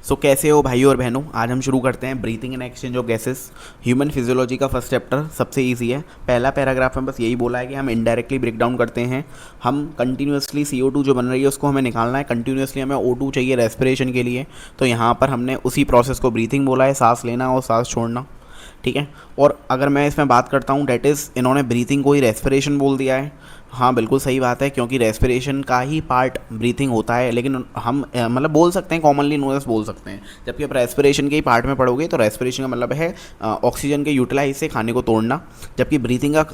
सो कैसे हो भाइयों और बहनों। आज हम शुरू करते हैं breathing and exchange of gases human physiology का फर्स्ट चैप्टर। सबसे इजी है। पहला पैराग्राफ में बस यही बोला है कि हम इनडायरेक्टली ब्रेक डाउन करते हैं। हम कंटिन्यूसली CO2 जो बन रही है उसको हमें निकालना है। कंटिन्यूसली हमें O2 चाहिए रेस्पिरेशन के लिए। तो यहाँ पर हमने उसी प्रोसेस को ब्रीथिंग बोला है, सांस लेना और सांस छोड़ना। ठीक है। और अगर मैं इसमें बात करता हूँ डेट इज़, इन्होंने ब्रीथिंग को ही रेस्पिरेशन बोल दिया है। हाँ बिल्कुल सही बात है, क्योंकि रेस्पिरेशन का ही पार्ट ब्रीथिंग होता है। लेकिन हम मतलब बोल सकते हैं, कॉमनली नोएस बोल सकते हैं। जबकि आप रेस्पिरेशन के ही पार्ट में पढ़ोगे तो रेस्पिरेशन का मतलब है ऑक्सीजन के यूटिलाइज से खाने को तोड़ना, जबकि ब्रीथिंग का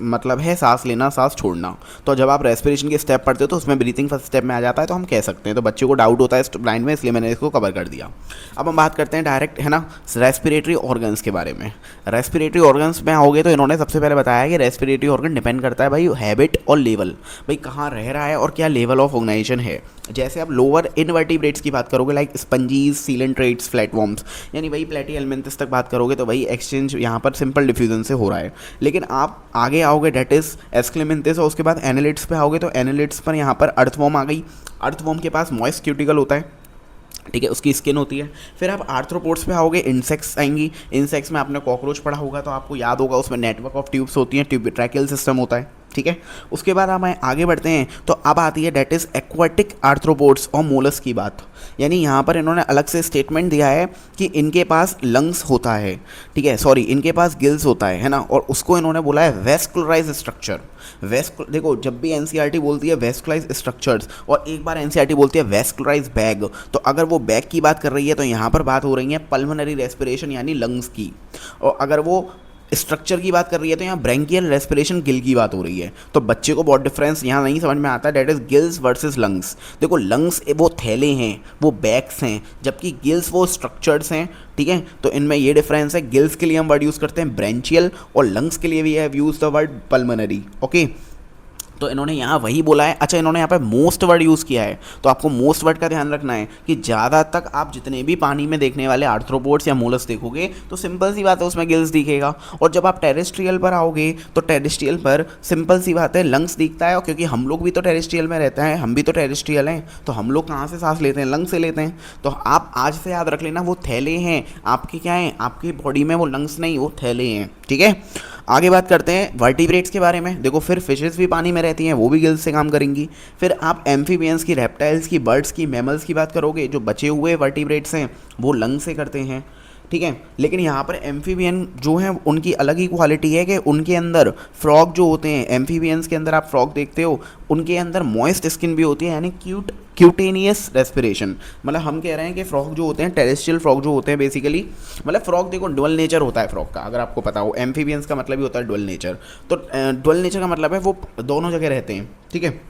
मतलब है सांस लेना सांस छोड़ना। तो जब आप रेस्पिरेशन के स्टेप पढ़ते हो तो उसमें ब्रीथिंग फर्स्ट स्टेप में आ जाता है, तो हम कह सकते हैं। तो बच्चों को डाउट होता है इस लाइन में, इसलिए मैंने इसको कवर कर दिया। अब हम बात करते हैं डायरेक्ट, है ना, रेस्पिरेटरी ऑर्गन्स के बारे में। रेस्पिरेटरी ऑर्गन्स में आओगे तो इन्होंने सबसे पहले बताया कि रेस्पिरेटरी ऑर्गन डिपेंड करता है भाई हैबिट और लेवल, भाई कहाँ रह रहा है और क्या लेवल ऑफ ऑर्गेनाइजेशन है। जैसे आप लोअर इनवर्टिब्रेट्स की बात करोगे लाइक स्पंजीज, सीलेंट्रेट्स, फ्लैटवर्म्स, यानी भाई प्लेटीहेल्मिन्थस तक बात करोगे तो भाई एक्सचेंज यहाँ पर सिंपल डिफ्यूजन से हो रहा है। लेकिन आप आगे आओगे डेट इज एस्क्लेमिन्थस, और उसके बाद एनालिट्स पे आओगे तो एनालिट्स पर यहाँ पर अर्थवॉर्म आ गई। अर्थवॉर्म के पास मॉइस्ट क्यूटिकल होता है, ठीक है, उसकी स्किन होती है। फिर आप आर्थ्रोपोड्स पे आओगे, इंसेक्ट्स आएंगी। इंसेक्ट्स में आपने कॉकरोच पढ़ा होगा तो आपको याद होगा उसमें नेटवर्क ऑफ ट्यूब्स होती हैं, ट्यूबिट्रैकियल सिस्टम होता है। ठीक है। उसके बाद हम आगे बढ़ते हैं तो अब आती है डेट इज एक्वाटिक आर्थ्रोपोड्स और मोलस की बात। यानी यहाँ पर इन्होंने अलग से स्टेटमेंट दिया है कि इनके पास लंग्स होता है, ठीक है, सॉरी इनके पास गिल्स होता है ना, और उसको इन्होंने बोला है वेस्कुलराइज स्ट्रक्चर। देखो जब भी एनसीईआरटी बोलती है वेस्कुलराइज स्ट्रक्चर्स और एक बार एनसीईआरटी बोलती है वेस्कुलराइज बैग, तो अगर वो बैग की बात कर रही है तो यहाँ पर बात हो रही है पल्मोनरी रेस्पिरेशन यानी लंग्स की। और अगर वो स्ट्रक्चर की बात कर रही है तो यहाँ ब्रैंकियल रेस्पिरेशन गिल की बात हो रही है। तो बच्चे को बहुत डिफरेंस यहाँ नहीं समझ में आता, that is gills versus lungs. देखो लंग्स वो थैले हैं, वो बैग्स हैं, जबकि गिल्स वो स्ट्रक्चर्स हैं। ठीक है। तो इनमें ये डिफरेंस है। गिल्स के लिए हम वर्ड यूज़ करते हैं ब्रैंचियल और लंग्स के लिए भी have use the word pulmonary. Okay. तो इन्होंने यहाँ वही बोला है। अच्छा, इन्होंने यहाँ पे मोस्ट वर्ड यूज़ किया है, तो आपको मोस्ट वर्ड का ध्यान रखना है कि ज़्यादा तक आप जितने भी पानी में देखने वाले आर्थ्रोपोड्स या मोलस देखोगे तो सिंपल सी बात है उसमें गिल्स दिखेगा। और जब आप टेरेस्ट्रियल पर आओगे तो टेरेस्ट्रियल पर सिंपल सी बात है लंग्स दिखता है, और क्योंकि हम लोग भी तो टेरेस्ट्रियल में रहते हैं, हम भी तो टेरेस्ट्रियल हैं, तो हम लोग कहाँ से सांस लेते हैं, लंग्स से लेते हैं। तो आप आज से याद रख लेना वो थैले हैं आपके, क्या हैं आपकी बॉडी में, वो लंग्स नहीं, वो थैले हैं। ठीक है। आगे बात करते हैं वर्टिब्रेट्स के बारे में। देखो फिर फिशेस भी पानी में रहती हैं, वो भी गिल्स से काम करेंगी। फिर आप एम्फीबियंस की, रेप्टाइल्स की, बर्ड्स की, मैमल्स की बात करोगे, जो बचे हुए वर्टिब्रेट्स हैं वो लंग से करते हैं। ठीक है। लेकिन यहाँ पर एम्फीबियन जो हैं उनकी अलग ही क्वालिटी है कि उनके अंदर फ्रॉग जो होते हैं, एम्फीबियंस के अंदर आप फ्रॉग देखते हो, उनके अंदर मॉइस्ट स्किन भी होती है, यानी क्यूटेनियस रेस्पिरेशन। मतलब हम कह रहे हैं कि फ्रॉग जो होते हैं, टेरेस्ट्रियल फ्रॉग जो होते हैं बेसिकली, मतलब फ्रॉग देखो डुअल नेचर होता है फ्रॉग का, अगर आपको पता हो। एम्फीबियंस का मतलब ही होता है डुअल नेचर। तो डुअल नेचर का मतलब है वो दोनों जगह रहते हैं। ठीक है।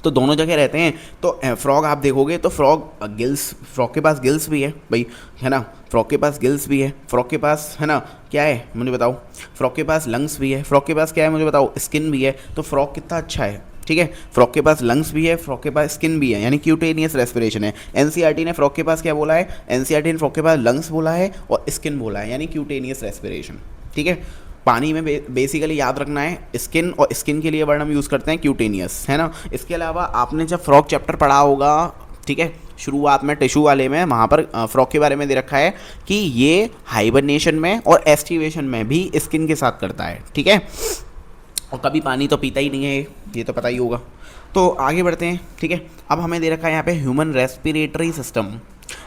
तो दोनों जगह रहते हैं। तो फ्रॉग आप देखोगे तो फ्रॉग के पास गिल्स भी है भाई, है ना, फ्रॉग के पास गिल्स भी है, फ्रॉग के पास, है ना, क्या है मुझे बताओ, फ्रॉग के पास लंग्स भी है, फ्रॉग के पास क्या है मुझे बताओ, स्किन भी है। तो फ्रॉग कितना अच्छा है। ठीक है। फ्रॉग के पास लंग्स भी है, फ्रॉग के पास स्किन भी है, यानी क्यूटेनियस रेस्पिरेशन है। एनसीईआरटी ने फ्रॉग के पास क्या बोला है, एनसीईआरटी ने फ्रॉग के पास लंग्स बोला है और स्किन बोला है, यानी क्यूटेनियस रेस्पिरेशन। ठीक है। पानी में बेसिकली याद रखना है स्किन, और स्किन के लिए वर्ड हम यूज़ करते हैं क्यूटेनियस, है ना। इसके अलावा आपने जब फ्रॉग चैप्टर पढ़ा होगा, ठीक है, शुरुआत में टिश्यू वाले में, वहाँ पर फ्रॉग के बारे में दे रखा है कि ये हाइबरनेशन में और एस्टिवेशन में भी स्किन के साथ करता है। ठीक है। और कभी पानी तो पीता ही नहीं है, ये तो पता ही होगा। तो आगे बढ़ते हैं। ठीक है। अब हमें दे रखा है यहाँ पे ह्यूमन रेस्पिरेटरी सिस्टम,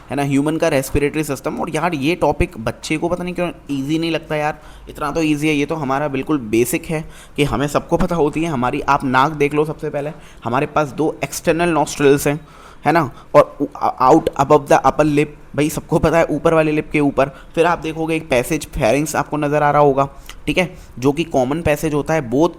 है ना, ह्यूमन का रेस्पिरेटरी सिस्टम। और यार ये टॉपिक बच्चे को पता नहीं क्यों इजी नहीं लगता यार, इतना तो इजी है, ये तो हमारा बिल्कुल बेसिक है कि हमें सबको पता होती है हमारी। आप नाक देख लो सबसे पहले, हमारे पास 2 एक्सटर्नल नॉस्ट्रिल्स हैं, है ना, और out above the upper lip, भाई सबको पता है ऊपर वाले लिप के ऊपर। फिर आप देखोगे एक पैसेज फेरिंग्स आपको नज़र आ रहा होगा, ठीक है, जो कि कॉमन पैसेज होता है बोथ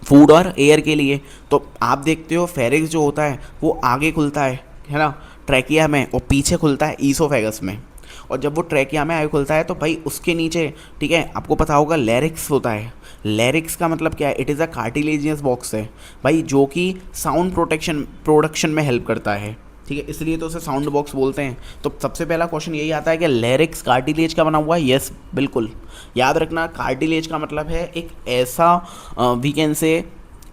फूड और एयर के लिए। तो आप देखते हो फेरिंग्स जो होता है वो आगे खुलता है ना, ट्रैकिया में, और पीछे खुलता है ईसोफेगस में। और जब वो ट्रैकिया में आगे खुलता है तो भाई उसके नीचे, ठीक है, आपको पता होगा लैरिक्स होता है। लैरिक्स का मतलब क्या है, it is a cartilaginous box है भाई, जो कि साउंड प्रोडक्शन में हेल्प करता है। ठीक है, इसलिए तो उसे साउंड बॉक्स बोलते हैं। तो सबसे पहला क्वेश्चन यही आता है कि लैरिक्स कार्टिलेज का बना हुआ है। यस बिल्कुल, याद रखना कार्टिलेज का मतलब है एक ऐसा वी कैन से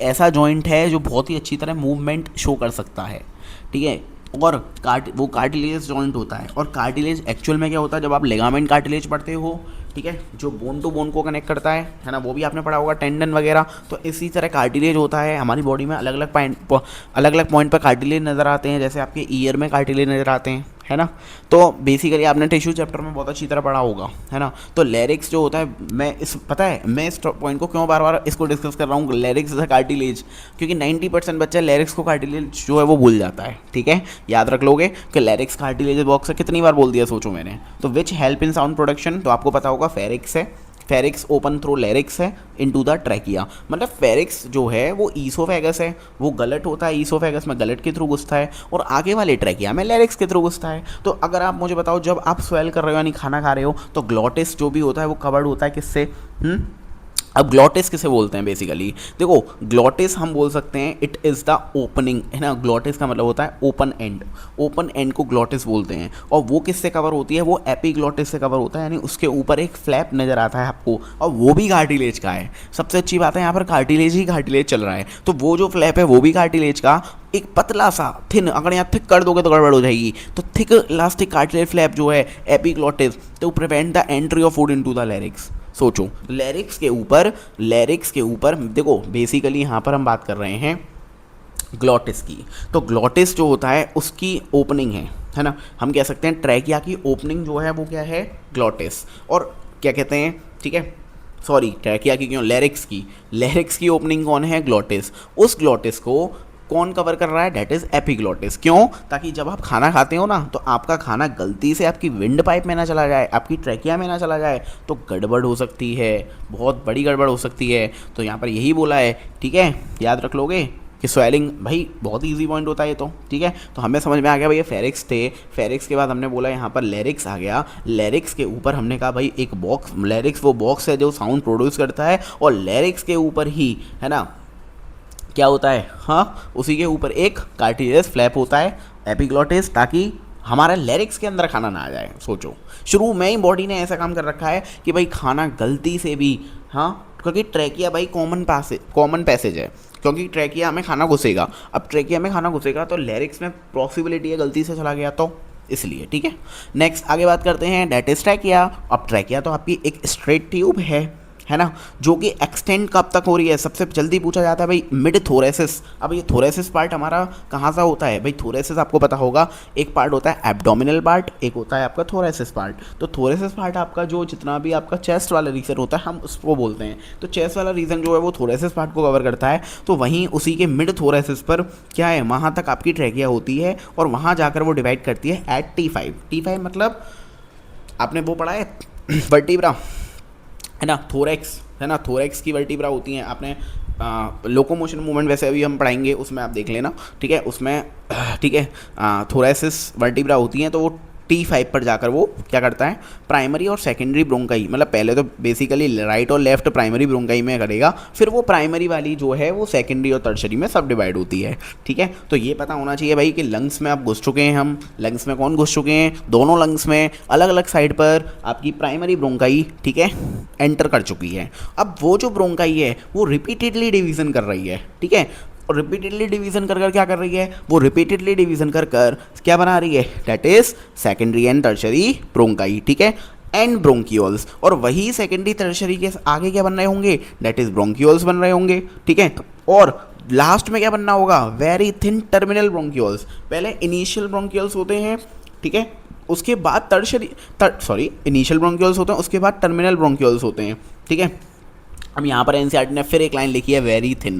ऐसा जॉइंट है जो बहुत ही अच्छी तरह मूवमेंट शो कर सकता है। ठीक है, और वो कार्टिलेज जॉइंट होता है। और कार्टिलेज एक्चुअल में क्या होता है, जब आप लिगामेंट कार्टिलेज पढ़ते हो, ठीक है, जो बोन टू बोन को कनेक्ट करता है ना, वो भी आपने पढ़ा होगा, टेंडन वगैरह। तो इसी तरह कार्टिलेज होता है हमारी बॉडी में, अलग अलग पॉइंट पर कार्टिलेज नज़र आते हैं, जैसे आपके ईयर में कार्टिलेज नज़र आते हैं, है ना। तो बेसिकली आपने टिश्यू चैप्टर में बहुत अच्छी तरह पढ़ा होगा, है ना। तो लैरिक्स जो होता है, मैं इस पॉइंट को क्यों बार बार इसको डिस्कस कर रहा हूँ, लैरिक्स इज अ कार्टिलेज, क्योंकि 90% बच्चा लैरिक्स को कार्टिलेज जो है वो भूल जाता है, ठीक है। याद रख लोगे कि लैरिक्स कार्टिलेज बॉक्स है, कितनी बार बोल दिया सोचो मैंने। तो which help in sound production, तो आपको पता होगा फेरिक्स है, फेरिक्स ओपन थ्रू लैरिक्स है इनटू द ट्रैकिया। मतलब फेरिक्स जो है वो ईसोफेगस है, वो गलट होता है, ईसोफेगस में गलट के थ्रू घुसता है, और आगे वाले ट्रैकिया में लैरिक्स के थ्रू घुसता है। तो अगर आप मुझे बताओ, जब आप स्वेल कर रहे हो यानी खाना खा रहे हो, तो ग्लॉटिस जो भी होता है वो कवर्ड होता है किससे? अब ग्लॉटिस किसे बोलते हैं बेसिकली? देखो, ग्लॉटिस हम बोल सकते हैं इट इज़ द ओपनिंग, है ना। ग्लॉटिस का मतलब होता है ओपन एंड, ओपन एंड को ग्लॉटिस बोलते हैं। और वो किससे कवर होती है? वो एपिग्लॉटिस से कवर होता है, यानी उसके ऊपर एक फ्लैप नज़र आता है आपको, और वो भी कार्टिलेज का है। सबसे अच्छी बात है, यहाँ पर कार्टिलेज ही कार्टिलेज चल रहा है, तो वो जो फ्लैप है वो भी कार्टिलेज का, एक पतला सा थिन, अगर यहाँ थिक कर दोगे तो गड़बड़ हो जाएगी, तो थिक इलास्टिक कार्टिलेज फ्लैप जो है epiglottis, to prevent the entry of food into the larynx. सोचो, लैरिक्स के ऊपर देखो, बेसिकली यहाँ पर हम बात कर रहे हैं ग्लॉटिस की। तो ग्लॉटिस जो होता है उसकी ओपनिंग है ना, हम कह सकते हैं ट्रैकिया की ओपनिंग जो है वो क्या है? ग्लॉटिस। और क्या कहते हैं, ठीक है, सॉरी ट्रैकिया की क्यों, लैरिक्स की ओपनिंग कौन है? ग्लॉटिस। उस ग्लॉटिस को कौन कवर कर रहा है? That is epiglottis. क्यों? ताकि जब आप खाना खाते हो ना, तो आपका खाना गलती से आपकी विंड पाइप में ना चला जाए, आपकी ट्रैकिया में ना चला जाए, तो गड़बड़ हो सकती है, बहुत बड़ी गड़बड़ हो सकती है। तो यहाँ पर यही बोला है, ठीक है, याद रख लोगे कि स्वेलिंग, भाई बहुत इजी पॉइंट होता है ये तो, ठीक है। तो हमें समझ में आ गया भाई ये फेरिक्स थे, फेरिक्स के बाद हमने बोला यहाँ पर लैरिक्स आ गया, लैरिक्स के ऊपर हमने कहा भाई एक बॉक्स, लैरिक्स वो बॉक्स है जो साउंड प्रोड्यूस करता है, और लैरिक्स के ऊपर ही, है ना, क्या होता है, हाँ, उसी के ऊपर एक कार्टिलेज फ्लैप होता है एपिग्लॉटिस, ताकि हमारा लैरिक्स के अंदर खाना ना आ जाए। सोचो, शुरू में ही बॉडी ने ऐसा काम कर रखा है कि भाई खाना गलती से भी, हाँ, क्योंकि ट्रैकिया भाई कॉमन पैसेज है, क्योंकि ट्रैकिया में खाना घुसेगा। अब ट्रैकिया में खाना घुसेगा तो लैरिक्स में पॉसिबिलिटी है गलती से चला गया, तो इसलिए, ठीक है। नेक्स्ट आगे बात करते हैं, डेट इज ट्रैकिया। अब ट्रैकिया तो आपकी एक स्ट्रेट ट्यूब है ना, जो कि एक्सटेंड कब तक हो रही है? सबसे जल्दी पूछा जाता है भाई मिड थोरेसिस। अब ये थोरेसिस पार्ट हमारा कहाँ सा होता है भाई? थोरेसिस आपको पता होगा, एक पार्ट होता है एब्डोमिनल पार्ट, एक होता है आपका थोरेसिस पार्ट। तो थोरेसिस पार्ट आपका जो जितना भी आपका चेस्ट वाला रीजन होता है, हम उसको बोलते हैं। तो चेस्ट वाला रीजन जो है वो थोरेसिस पार्ट को कवर करता है। तो वहीं उसी के मिड थोरेसिस पर क्या है, वहाँ तक आपकी ट्रैकिया होती है, और वहाँ जाकर वो डिवाइड करती है एट T5 मतलब आपने वो पढ़ा है वर्टिब्रा, है ना, थोरेक्स, है ना, थोरेक्स की वर्टिब्रा होती हैं। आपने लोकोमोशन मूवमेंट वैसे अभी हम पढ़ाएंगे, उसमें आप देख लेना, ठीक है, उसमें ठीक है थोरेसिस वर्टिब्रा होती हैं। तो वो T5 पर जाकर वो क्या करता है, प्राइमरी और सेकेंडरी ब्रोंकाई, मतलब पहले तो बेसिकली राइट और लेफ्ट प्राइमरी ब्रोंकाई में करेगा, फिर वो प्राइमरी वाली जो है वो सेकेंडरी और टर्शरी में सब डिवाइड होती है, ठीक है। तो ये पता होना चाहिए भाई कि लंग्स में आप घुस चुके हैं, हम लंग्स में कौन घुस चुके हैं? दोनों लंग्स में अलग अलग साइड पर आपकी प्राइमरी ब्रोंकाई, ठीक है, एंटर कर चुकी है। अब वो जो ब्रोंकाई है वो रिपीटेडली डिवीजन कर रही है, ठीक है, और रिपीटेडली डिवीजन कर क्या कर रही है? वो रिपीटेडली डिवीजन कर क्या बना रही है? That is secondary and tertiary bronchi, ठीक है, एंड ब्रोंकियोल्स। और वही सेकेंडरी टर्शरी के आगे क्या बन रहे होंगे? डेट इज ब्रोंकियोल्स बन रहे होंगे, ठीक है। और लास्ट में क्या बनना होगा? Very thin terminal bronchioles. पहले इनिशियल ब्रोंकियोल्स होते हैं, ठीक है, उसके बाद इनिशियल ब्रोंकियोल्स होते हैं, उसके बाद टर्मिनल ब्रोंकियोल्स होते हैं, ठीक है। अब यहाँ पर एनसीईआरटी ने फिर एक लाइन लिखी है, वेरी थिन।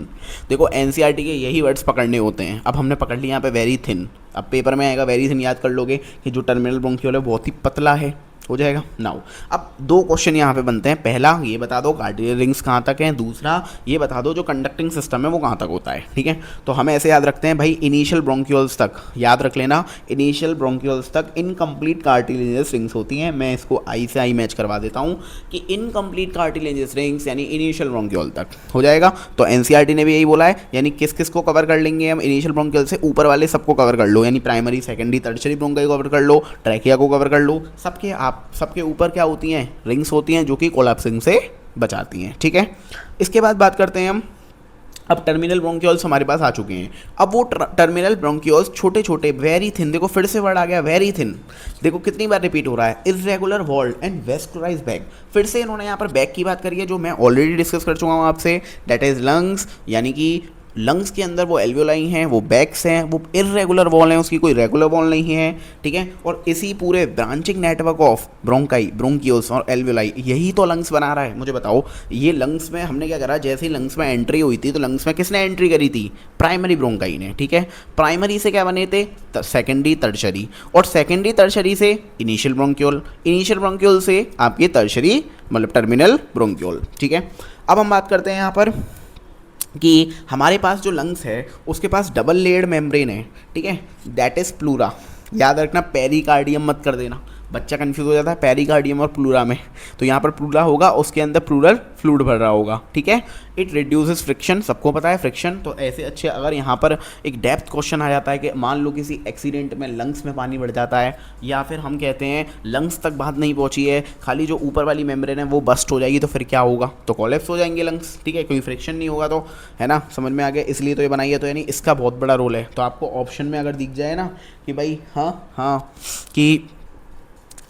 देखो एनसीईआरटी के यही वर्ड्स पकड़ने होते हैं। अब हमने पकड़ लिया यहाँ पे वेरी थिन, अब पेपर में आएगा वेरी थिन, याद कर लोगे कि जो टर्मिनल ब्रोंकियोल है बहुत ही पतला है, हो जाएगा। नाउ अब दो क्वेश्चन यहाँ पे बनते हैं, पहला ये बता दो कार्डियल रिंग्स कहाँ तक हैं, दूसरा ये बता दो जो कंडक्टिंग सिस्टम है वो कहाँ तक होता है, ठीक है। तो हम ऐसे याद रखते हैं भाई, इनिशियल ब्रोंकियोल्स तक याद रख लेना, इनिशियल ब्रोंकियोल्स तक इनकम्प्लीट कार्टिलेजियस रिंग्स होती हैं। मैं इसको आई से आई मैच करवा देता हूँ कि इनकम्प्लीट कार्टिलेजियस रिंग्स यानी इनिशियल ब्रोंकियोल तक हो जाएगा। तो एनसीईआरटी ने भी यही बोला है, यानी किस किस को कवर कर लेंगे हम? इनिशियल ब्रोंकियोल से ऊपर वाले सबको कवर कर लो, यानी प्राइमरी सेकेंडरी टर्शरी ब्रोंकाई को कवर कर लो, ट्रैकिया को कवर कर लो, सबके ऊपर क्या होती हैं? रिंग्स होती हैं जो कि कोलैप्सिंग से बचाती हैं, ठीक है। इसके बाद बात करते हैं हम अब टर्मिनल ब्रोंक्यूल्स हमारे पास आ चुके हैं। अब वो टर्मिनल ब्रोंक्यूल्स छोटे छोटे वेरी थिन, देखो फिर से वर्ड आ गया वेरी थिन, देखो कितनी बार रिपीट हो रहा है, irregular walled and vascularize bag. फिर से इन्होंने यहाँ पर बैग की बात करी है जो मैं ऑलरेडी डिस्कस कर चुका हूँ आपसे, दैट इज लंग्स, यानी कि लंग्स के अंदर वो एल्वियोलाई हैं, वो बैक्स हैं, वो इरेगुलर वॉल हैं, उसकी कोई रेगुलर वॉल नहीं है, ठीक है। और इसी पूरे branching network of bronchi, bronchioles और एल्वियोलाई, यही तो लंग्स बना रहा है। मुझे बताओ ये लंग्स में हमने क्या करा, जैसे ही लंग्स में एंट्री हुई थी तो लंग्स में किसने एंट्री करी थी, प्राइमरी ब्रोंकाई ने, ठीक है। प्राइमरी से क्या बने थे, सेकेंडरी टर्शरी, और सेकेंडरी टर्शरी से इनिशियल ब्रोंक्यूल, इनिशियल ब्रोंक्यूल से आपकी टर्शरी मतलब टर्मिनल ब्रोंक्यूल, ठीक है। अब हम बात करते हैं यहाँ पर कि हमारे पास जो लंग्स है उसके पास डबल लेयर्ड मेम्ब्रेन है, ठीक है, दैट इज़ प्लूरा। याद रखना पेरिकार्डियम मत कर देना, बच्चा कंफ्यूज हो जाता है पेरिकार्डियम और प्लूरा में। तो यहाँ पर प्लूरा होगा, उसके अंदर प्लूरल फ्लूइड भर रहा होगा, ठीक है। इट रिड्यूसेस फ्रिक्शन, सबको पता है फ्रिक्शन। तो ऐसे अच्छे अगर यहाँ पर एक डेप्थ क्वेश्चन आ जाता है कि मान लो किसी एक्सीडेंट में लंग्स में पानी बढ़ जाता है, या फिर हम कहते हैं लंग्स तक बात नहीं पहुँची है, खाली जो ऊपर वाली मेम्ब्रेन है वो बस्ट हो जाएगी, तो फिर क्या होगा, तो कोलैप्स हो जाएंगे लंग्स, ठीक है, कोई फ्रिक्शन नहीं होगा, तो है ना, समझ में आ गया, इसलिए तो ये बनाई है। तो यानी इसका बहुत बड़ा रोल है। तो आपको ऑप्शन में अगर दिख जाए ना कि भाई हाँ कि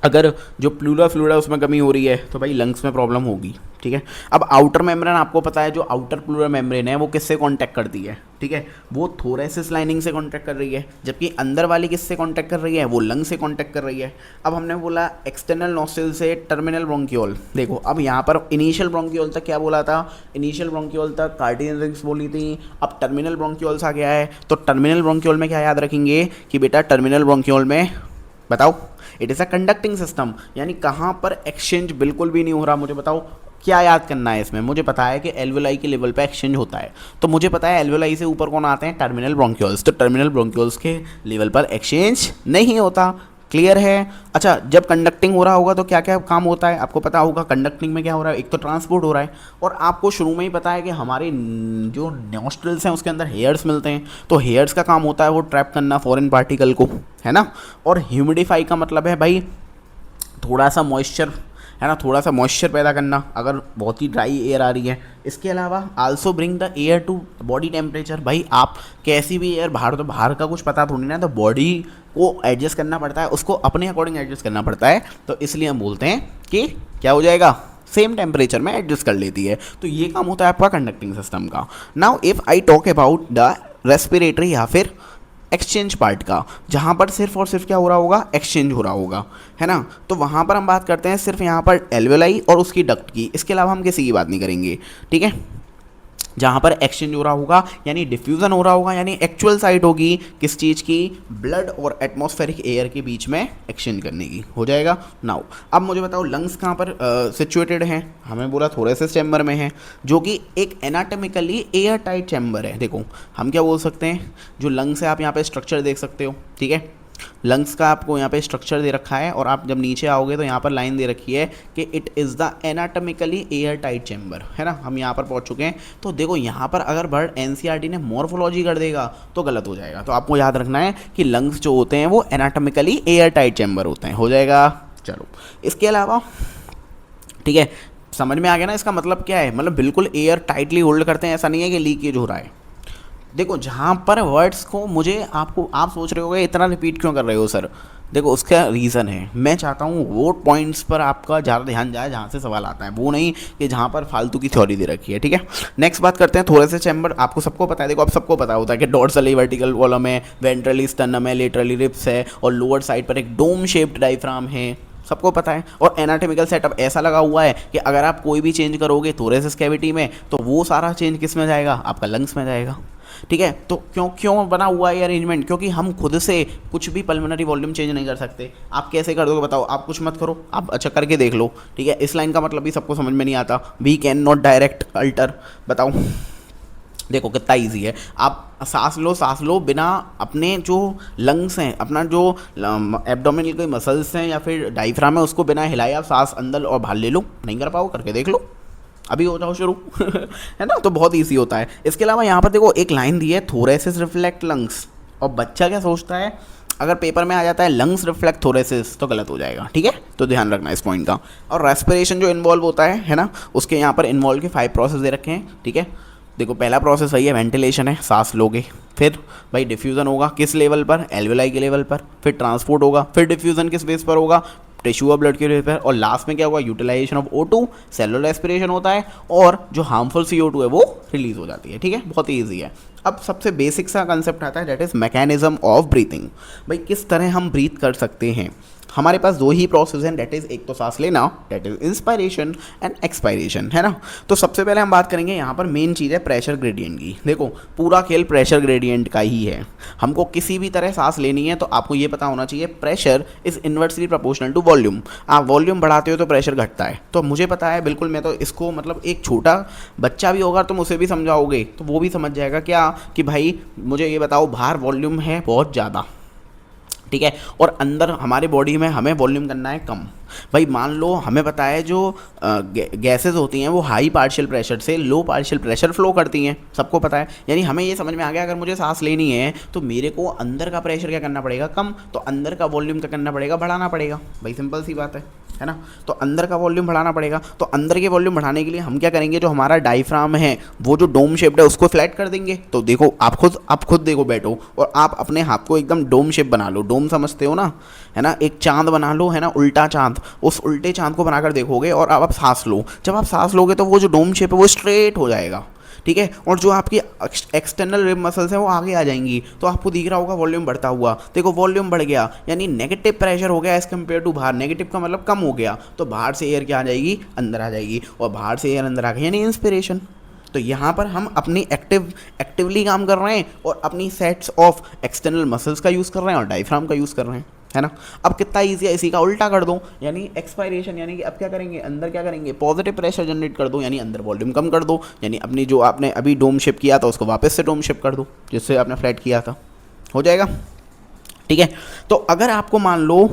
अगर जो प्लूरा फ्लूइड है उसमें कमी हो रही है तो भाई लंग्स में प्रॉब्लम होगी, ठीक है। अब आउटर मेम्ब्रेन आपको पता है, जो आउटर प्लूरल मेम्ब्रेन है वो किससे कांटेक्ट करती है, ठीक है, वो थोरेसिस लाइनिंग से कांटेक्ट कर रही है, जबकि अंदर वाली किससे कांटेक्ट कर रही है, वो लंग से कांटेक्ट कर रही है। अब हमने बोला एक्सटर्नल नोस्ट्रिल से टर्मिनल ब्रोंक्यूल, देखो अब यहाँ पर इनिशियल ब्रोंक्यूल तक क्या बोला था, इनिशियल ब्रोंक्यूल तक कार्डियन रिंग्स बोली थी। अब टर्मिनल ब्रोंक्यूल्स आ गया है, तो टर्मिनल ब्रोंक्यूल में क्या याद रखेंगे कि बेटा टर्मिनल ब्रोंक्यूल में बताओ it is a conducting system, यानी कहाँ पर एक्सचेंज बिल्कुल भी नहीं हो रहा। मुझे बताओ क्या याद करना है इसमें, मुझे पता है कि एल्वियोलाई के लेवल पे एक्सचेंज होता है, तो मुझे पता है एल्वियोलाई से ऊपर कौन आते हैं, टर्मिनल ब्रोंक्यूल्स, तो टर्मिनल ब्रोंक्यूल्स के लेवल पर एक्सचेंज नहीं होता, क्लियर है। अच्छा, जब कंडक्टिंग हो रहा होगा तो क्या क्या काम होता है आपको पता होगा, कंडक्टिंग में क्या हो रहा है, एक तो ट्रांसपोर्ट हो रहा है, और आपको शुरू में ही पता है कि हमारे जो नॉस्ट्रिल्स हैं उसके अंदर हेयर्स मिलते हैं, तो हेयर्स का काम होता है वो ट्रैप करना फॉरेन पार्टिकल को, है ना। और ह्यूमिडिफाई का मतलब है भाई थोड़ा सा मॉइस्चर, है ना, थोड़ा सा मॉइस्चर पैदा करना अगर बहुत ही ड्राई एयर आ रही है। इसके अलावा also bring the air to body temperature, भाई आप कैसी भी एयर बाहर, तो बाहर का कुछ पता थोड़ी ना, तो बॉडी को एडजस्ट करना पड़ता है, उसको अपने अकॉर्डिंग एडजस्ट करना पड़ता है, तो इसलिए हम बोलते हैं कि क्या हो जाएगा, सेम टेम्परेचर में एडजस्ट कर लेती है। तो ये काम होता है आपका कंडक्टिंग सिस्टम का। Now if I talk about the respiratory या फिर एक्सचेंज पार्ट का, जहाँ पर सिर्फ और सिर्फ क्या हो रहा होगा, एक्सचेंज हो रहा होगा, है ना, तो वहाँ पर हम बात करते हैं सिर्फ यहाँ पर एल्वियोलाई और उसकी डक्ट की, इसके अलावा हम किसी की बात नहीं करेंगे, ठीक है। जहाँ पर एक्सचेंज हो रहा होगा यानी डिफ्यूज़न हो रहा होगा, यानी एक्चुअल साइट होगी किस चीज़ की, ब्लड और एटमॉस्फेरिक एयर के बीच में एक्सचेंज करने की, हो जाएगा। नाउ अब मुझे बताओ लंग्स कहाँ पर सिचुएटेड हैं, हमें बोला थोरेसिस चैम्बर में है, जो कि एक एनाटॉमिकली एयर टाइट चैम्बर है। देखो हम क्या बोल सकते हैं, जो लंग्स है आप यहाँ पे स्ट्रक्चर देख सकते हो, ठीक है, लंग्स का आपको यहाँ पे स्ट्रक्चर दे रखा है, और आप जब नीचे आओगे तो यहाँ पर लाइन दे रखी है कि it is the anatomically air tight chamber, है ना, हम यहाँ पर पहुँच चुके हैं। तो देखो यहाँ पर अगर वर्ड एनसीईआरटी ने मॉर्फोलॉजी कर देगा तो गलत हो जाएगा, तो आपको याद रखना है कि लंग्स जो होते हैं वो एनाटॉमिकली एयर टाइट चैम्बर होते हैं, हो जाएगा। चलो इसके अलावा ठीक है, समझ में आ गया ना इसका मतलब क्या है, मतलब बिल्कुल एयर टाइटली होल्ड करते हैं, ऐसा नहीं है कि लीकेज हो रहा है। देखो जहाँ पर वर्ड्स को मुझे आपको, आप सोच रहे होगे इतना रिपीट क्यों कर रहे हो सर, देखो उसका रीज़न है, मैं चाहता हूँ वो पॉइंट्स पर आपका ज़्यादा ध्यान जाए जहाँ से सवाल आता है, वो नहीं कि जहाँ पर फालतू की थ्योरी दे रखी है, ठीक है। नेक्स्ट बात करते हैं थोड़े से चैम्बर, आपको सबको पता है, देखो अब सबको पता होता है कि डॉर्सली वर्टिकल कॉलम है, वेंट्रली स्टर्नम है, लेटरली रिब्स है, और लोअर साइड पर एक डोम शेप्ड डायफ्राम है, सबको पता है। और एनाटॉमिकल सेटअप ऐसा लगा हुआ है कि अगर आप कोई भी चेंज करोगे थोरेसिस कैविटी में तो वो सारा चेंज किस में जाएगा, आपका लंग्स में जाएगा, ठीक है। तो क्यों बना हुआ है ये अरेंजमेंट, क्योंकि हम खुद से कुछ भी पल्मोनरी वॉल्यूम चेंज नहीं कर सकते। आप कैसे कर दोगे बताओ, आप कुछ मत करो, आप अच्छा करके देख लो, ठीक है। इस लाइन का मतलब भी सबको समझ में नहीं आता, we can not direct alter, बताओ देखो कितना इजी है, आप सांस लो बिना अपने जो लंग्स हैं, अपना जो एब्डोमिनल के मसल्स हैं या फिर डायफ्राम है उसको बिना हिलाए आप सांस अंदर और बाहर ले लो, नहीं कर पाओ करके देख लो, अभी हो जाओ शुरू है ना, तो बहुत इजी होता है। इसके अलावा यहाँ पर देखो एक लाइन दी है थोरेसिस रिफ्लेक्ट लंग्स, और बच्चा क्या सोचता है अगर पेपर में आ जाता है लंग्स रिफ्लेक्ट थोरेसिस तो गलत हो जाएगा, ठीक है, तो ध्यान रखना इस पॉइंट का। और रेस्पिरेशन जो इन्वॉल्व होता है ना, उसके यहाँ पर इन्वॉल्व के 5 प्रोसेस दे रखे हैं, ठीक है। देखो पहला प्रोसेस सही है, वेंटिलेशन है, सांस लोगे, फिर भाई डिफ्यूज़न होगा किस लेवल पर, एल्वेलाई के लेवल पर, फिर ट्रांसपोर्ट होगा, फिर डिफ्यूज़न किस बेस पर होगा, टिश्यू और ब्लड के लेवल पर, और लास्ट में क्या होगा, utilisation of O2, cellular aspiration होता है, और जो हार्मफुल CO2 है वो रिलीज हो जाती है। ठीक है, बहुत ही ईजी है। अब सबसे बेसिक सा कंसेप्ट आता है, that is mechanism of breathing. भाई किस तरह हम ब्रीथ कर सकते हैं। हमारे पास दो ही प्रोसेस हैं, डेट इज़ एक तो सांस लेना, that is inspiration and expiration, है ना। तो सबसे पहले हम बात करेंगे यहाँ पर मेन चीज़ है प्रेशर ग्रेडियंट की। देखो पूरा खेल प्रेशर ग्रेडियंट का ही है। हमको किसी भी तरह सांस लेनी है तो आपको ये पता होना चाहिए pressure is inversely proportional to volume. आप वॉल्यूम बढ़ाते हो तो प्रेशर घटता है। तो मुझे पता है बिल्कुल, मैं तो इसको मतलब एक छोटा बच्चा भी होगा तुम उसे भी समझाओगे तो वो भी समझ जाएगा क्या कि भाई मुझे ये बताओ, बाहर वॉल्यूम है बहुत ज़्यादा, ठीक है, और अंदर हमारे बॉडी में हमें वॉल्यूम करना है कम। भाई मान लो हमें पता है जो गैसेज होती हैं वो हाई पार्शियल प्रेशर से लो पार्शियल प्रेशर फ्लो करती हैं, सबको पता है। यानी हमें ये समझ में आ गया, अगर मुझे सांस लेनी है तो मेरे को अंदर का प्रेशर क्या करना पड़ेगा, कम, तो अंदर का वॉल्यूम क्या करना पड़ेगा, बढ़ाना पड़ेगा। भाई सिंपल सी बात है ना। तो अंदर का वॉल्यूम बढ़ाना पड़ेगा। तो अंदर के वॉल्यूम बढ़ाने के लिए हम क्या करेंगे, जो हमारा डायफ्राम है वो जो डोम शेप्ड है उसको फ्लैट कर देंगे। तो देखो आप खुद देखो, बैठो और आप अपने हाथ को एकदम डोम शेप बना लो। डोम समझते हो ना, है ना, एक चांद बना लो, है ना, उल्टा चांद। उस उल्टे चांद को बनाकर देखोगे और अब आप सांस लो। जब आप सांस लोगे तो वो जो डोम शेप है वो स्ट्रेट हो जाएगा, ठीक है, और जो आपकी एक्सटर्नल रिब मसल्स हैं वो आगे आ जाएंगी। तो आपको दिख रहा होगा वॉल्यूम बढ़ता हुआ। देखो वॉल्यूम बढ़ गया यानी नेगेटिव प्रेशर हो गया एज कम्पेयर टू बाहर। नेगेटिव का मतलब कम हो गया, तो बाहर से एयर क्या आ जाएगी, अंदर आ जाएगी, और बाहर से एयर अंदर आ गई यानी इंस्पिरेशन। तो यहाँ पर हम अपनी एक्टिवली काम कर रहे हैं और अपनी सेट्स ऑफ एक्सटर्नल मसल्स का यूज़ कर रहे हैं और डायफ्राम का यूज़ कर रहे हैं, है ना। अब कितना ईजी है, इसी का उल्टा कर दो, यानी एक्सपायरेशन, यानी कि अब क्या करेंगे, अंदर क्या करेंगे, पॉजिटिव प्रेशर जनरेट कर दो, यानी अंदर वॉल्यूम कम कर दो। यानी अपनी जो आपने अभी डोम शेप किया था उसको वापस से डोम शेप कर दो जिससे आपने फ्लैट किया था, हो जाएगा। ठीक है, तो अगर आपको मान लो,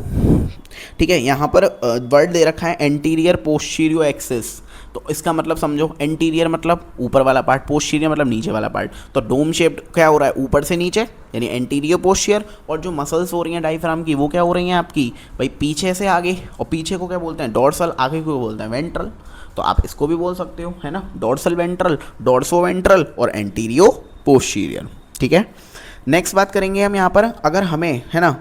ठीक है, यहाँ पर वर्ड दे रखा है एंटीरियर पोस्टीरियर एक्सिस, तो इसका मतलब समझो, एंटीरियर मतलब ऊपर वाला पार्ट, पोस्टीरियर मतलब नीचे वाला पार्ट। तो डोम शेप्ड क्या हो रहा है, ऊपर से नीचे, यानी एंटीरियर पोस्टीरियर, और जो मसल्स हो रही हैं डायफ्राम की वो क्या हो रही हैं आपकी, भाई पीछे से आगे, और पीछे को क्या बोलते हैं, डॉर्सल, आगे को बोलते हैं वेंट्रल। तो आप इसको भी बोल सकते हो, है ना, डॉर्सल वेंट्रल, डॉर्सो वेंट्रल और एंटीरियो पोस्टीरियर। ठीक है, नेक्स्ट बात करेंगे हम यहाँ पर, अगर हमें, है ना,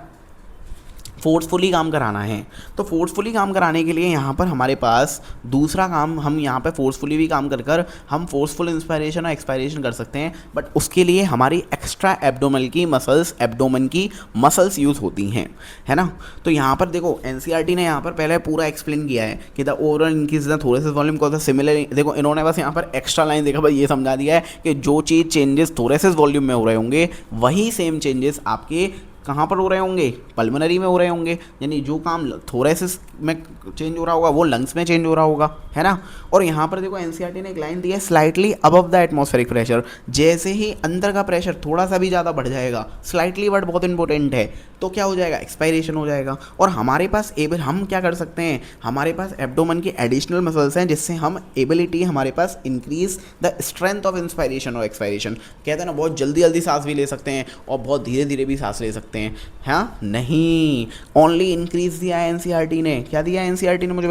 फोर्सफुली काम कराना है तो फोर्सफुली काम कराने के लिए यहाँ पर हमारे पास दूसरा काम, हम यहाँ पे फोर्सफुली भी काम कर कर हम फोर्सफुल इंस्पायरेशन और एक्सपायरेशन कर सकते हैं, बट उसके लिए हमारी एक्स्ट्रा एब्डोमन की मसल्स, एब्डोमन की मसल्स यूज़ होती हैं, है ना। तो यहाँ पर देखो एनसीईआरटी ने यहाँ पर पहले पूरा एक्सप्लेन किया है कि the overall increase the thoracic volume को सिमिलर। देखो इन्होंने बस यहाँ पर एक्स्ट्रा लाइन देखा, भाई ये समझा दिया है कि जो चीज़ चेंजेस थोरेसिस वॉल्यूम में हो रहे होंगे वही सेम चेंजेस आपके कहाँ पर हो रहे होंगे, पल्मोनरी में हो रहे होंगे। यानी जो काम थोरेसिस में चेंज हो रहा होगा वो लंग्स में चेंज हो रहा होगा, है ना। और यहाँ पर देखो एनसीईआरटी ने एक लाइन दी है, slightly above the atmospheric pressure. जैसे ही अंदर का प्रेशर थोड़ा सा भी ज़्यादा बढ़ जाएगा, स्लाइटली वर्ड बहुत इंपॉर्टेंट है, तो क्या हो जाएगा, एक्सपायरेशन हो जाएगा। और हमारे पास हम क्या कर सकते हैं, हमारे पास एब्डोमन की एडिशनल मसल्स हैं जिससे हम एबिलिटी, हमारे पास increase the strength of inspiration और एक्सपायरेशन। कहते हैं ना, बहुत जल्दी जल्दी सांस भी ले सकते हैं और बहुत धीरे धीरे भी सांस ले सकते हैं। हाँ नहीं, ओनली इंक्रीज दिया है एनसीईआरटी ने। क्या दिया है एनसीईआरटी ने, मुझे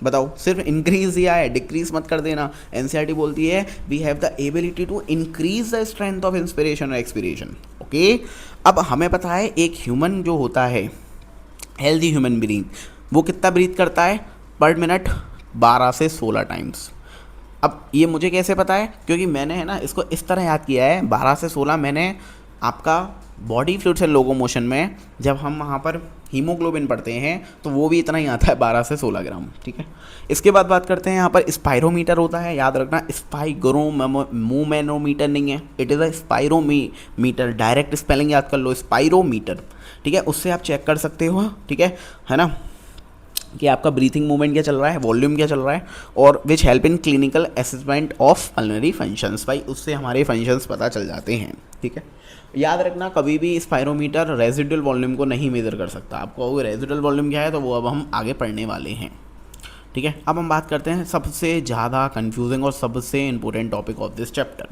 बताओ, सिर्फ इंक्रीज दिया है, डिक्रीज मत कर देना। एनसीईआरटी बोलती है we have the ability to increase the strength of inspiration और एक्सपीरेशन। ओके, अब हमें पता है एक ह्यूमन जो होता है, हेल्दी ह्यूमन बीइंग, वो कितना ब्रीथ करता है पर मिनट, 12 से 16 टाइम्स। अब ये मुझे कैसे पता है, क्योंकि मैंने, है ना, इसको इस तरह याद किया है, 12 से 16 मैंने आपका बॉडी फ्लूइड से लोकोमोशन में जब हम वहाँ पर हीमोग्लोबिन पढ़ते हैं तो वो भी इतना ही आता है, 12 से 16 ग्राम। ठीक है, इसके बाद बात करते हैं यहाँ पर स्पायरोमीटर होता है, याद रखना, स्पाइरोमोमीटर नहीं है, it is a spirometer. Direct spelling याद कर लो, स्पायरोमीटर। ठीक है, उससे आप चेक कर सकते हो, ठीक है ना, कि आपका ब्रीथिंग मूवमेंट क्या चल रहा है, वॉल्यूम क्या चल रहा है, और which help in clinical assessment of pulmonary functions. भाई उससे हमारे फंक्शंस पता चल जाते हैं। ठीक है, याद रखना, कभी भी स्पायरोमीटर रेजिडुअल वॉल्यूम को नहीं मेजर कर सकता। आपको अगर रेजिडुअल वॉल्यूम क्या है तो वो अब हम आगे पढ़ने वाले हैं। ठीक है, अब हम बात करते हैं सबसे ज़्यादा कंफ्यूजिंग और सबसे important topic of this chapter,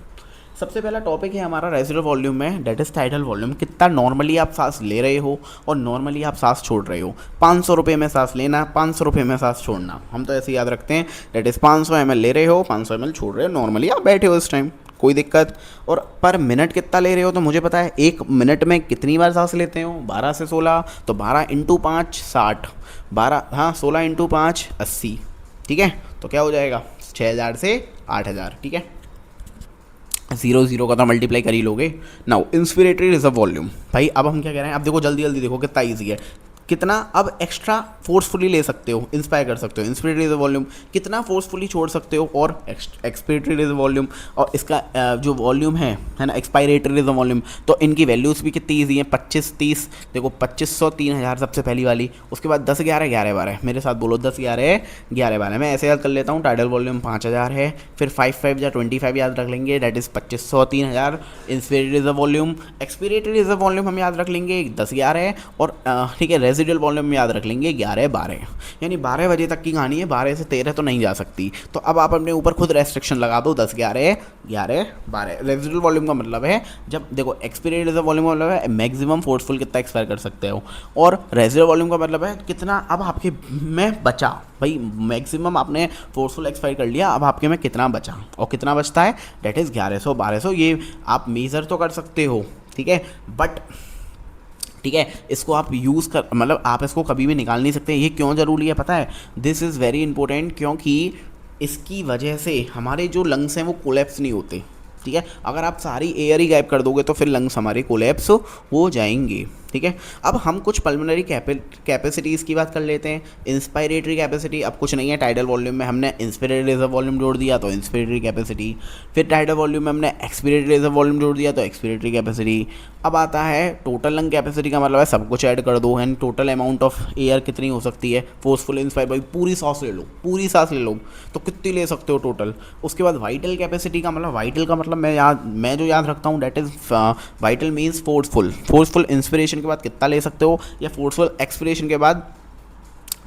सबसे पहला टॉपिक है हमारा रेसिडुअल वॉल्यूम में, डेट इज टाइडल वॉल्यूम। कितना नॉर्मली आप सांस ले रहे हो और नॉर्मली आप सांस छोड़ रहे हो। 500 रुपये में सांस लेना, 500 रुपये में सांस छोड़ना, हम तो ऐसे याद रखते हैं। डेट इज़ 500 ml ले रहे हो, 500 ml छोड़ रहे हो, नॉर्मली आप बैठे हो इस टाइम, कोई दिक्कत। और पर मिनट कितना ले रहे हो तो मुझे पता है, एक मिनट में कितनी बार सांस लेते हो, 12 से 16, तो 12 × 5 60, 12 हाँ 16 × 5 80, ठीक है। तो क्या हो जाएगा 6000 से 8000, ठीक है। 0 का तो मल्टीप्लाई कर ही लोगे। नाउ इंस्पिरेटरी रिजर्व वॉल्यूम, भाई अब हम क्या कह रहे हैं, अब देखो जल्दी जल्दी देखो कितना ईजी है। कितना अब एक्स्ट्रा फोर्सफुली ले सकते हो, इंस्पायर कर सकते हो। इंस्पिरेटरी रिजर्व वॉल्यूम कितना फोर्सफुली छोड़ सकते हो, और एक्सपिरेटरी रिजर्व वॉल्यूम और इसका जो वॉल्यूम है ना, एक्सपायरेटरी रिजर्व वॉल्यूम, तो इनकी वैल्यूज़ भी कितनी ईजी हैं। 25 30, देखो 2500 3000 सबसे पहली वाली, उसके बाद 10 11 11 12, मेरे साथ बोलो 10 11 11 12। मैं ऐसे याद कर लेता हूँ, टाइडल वॉल्यूम 5000 है, फिर 5 5 या 25 याद रख लेंगे, that is 2500 3000। Inspiratory reserve volume, expiratory reserve volume हम याद रख लेंगे 10 11, और ठीक है रेजिडुअल वॉल्यूम में याद रख लेंगे 11 12, यानी 12 बजे तक की कहानी है, 12 से 13 तो नहीं जा सकती। तो अब आप अपने ऊपर खुद रेस्ट्रिक्शन लगा दो, 10 11 11 12। रेजिडुअल वॉल्यूम का मतलब है, जब देखो एक्सपिरेटरी रिजर्व वॉल्यूम का मतलब है मैक्सिमम फोर्सफुल कितना एक्सपायर कर सकते हो, और रेजिडुअल वॉल्यूम का मतलब है कितना अब आपके में बचा। भाई मैक्सिमम आपने फोर्सफुल एक्सपायर कर लिया, अब आपके में कितना बचा, और कितना बचता है, डेट इज़ 1100 1200। ये आप मेज़र तो कर सकते हो, ठीक है, बट ठीक है इसको आप यूज़ कर, मतलब आप इसको कभी भी निकाल नहीं सकते। ये क्यों ज़रूरी है पता है, दिस इज़ वेरी इंपॉर्टेंट, क्योंकि इसकी वजह से हमारे जो लंग्स हैं वो कोलैप्स नहीं होते, ठीक है। अगर आप सारी एयर ही गायब कर दोगे तो फिर लंग्स हमारे कोलैप्स हो जाएंगे, ठीक है। अब हम कुछ पल्मोनरी कैपेसिटीज़ की बात कर लेते हैं। इंस्पायरेटरी कैपेसिटी, अब कुछ नहीं है, टाइडल वॉल्यूम में हमने इंस्पिरेटरी रिजर्व वॉल्यूम जोड़ दिया तो इंस्पिरेटरी कैपेसिटी, फिर टाइडल वॉल्यूम में हमने एक्सपिरेटरी रिजर्व वॉल्यूम जोड़ दिया तो एक्सपिरेटरी कैपेसिटी। अब आता है टोटल लंग कैपेसिटी का मतलब है सब कुछ ऐड कर दो, and total amount of air कितनी हो सकती है फोर्सफुल इंस्पायर। भाई पूरी सांस ले लो, पूरी सांस ले लो तो कितनी ले सकते हो टोटल। उसके बाद वाइटल कैपेसिटी का मतलब, वाइटल का मतलब मैं जो याद रखता हूँ, that is vital means forceful inspiration के बाद कितना ले सकते हो, या फोर्सफुल एक्सपिरेशन के बाद,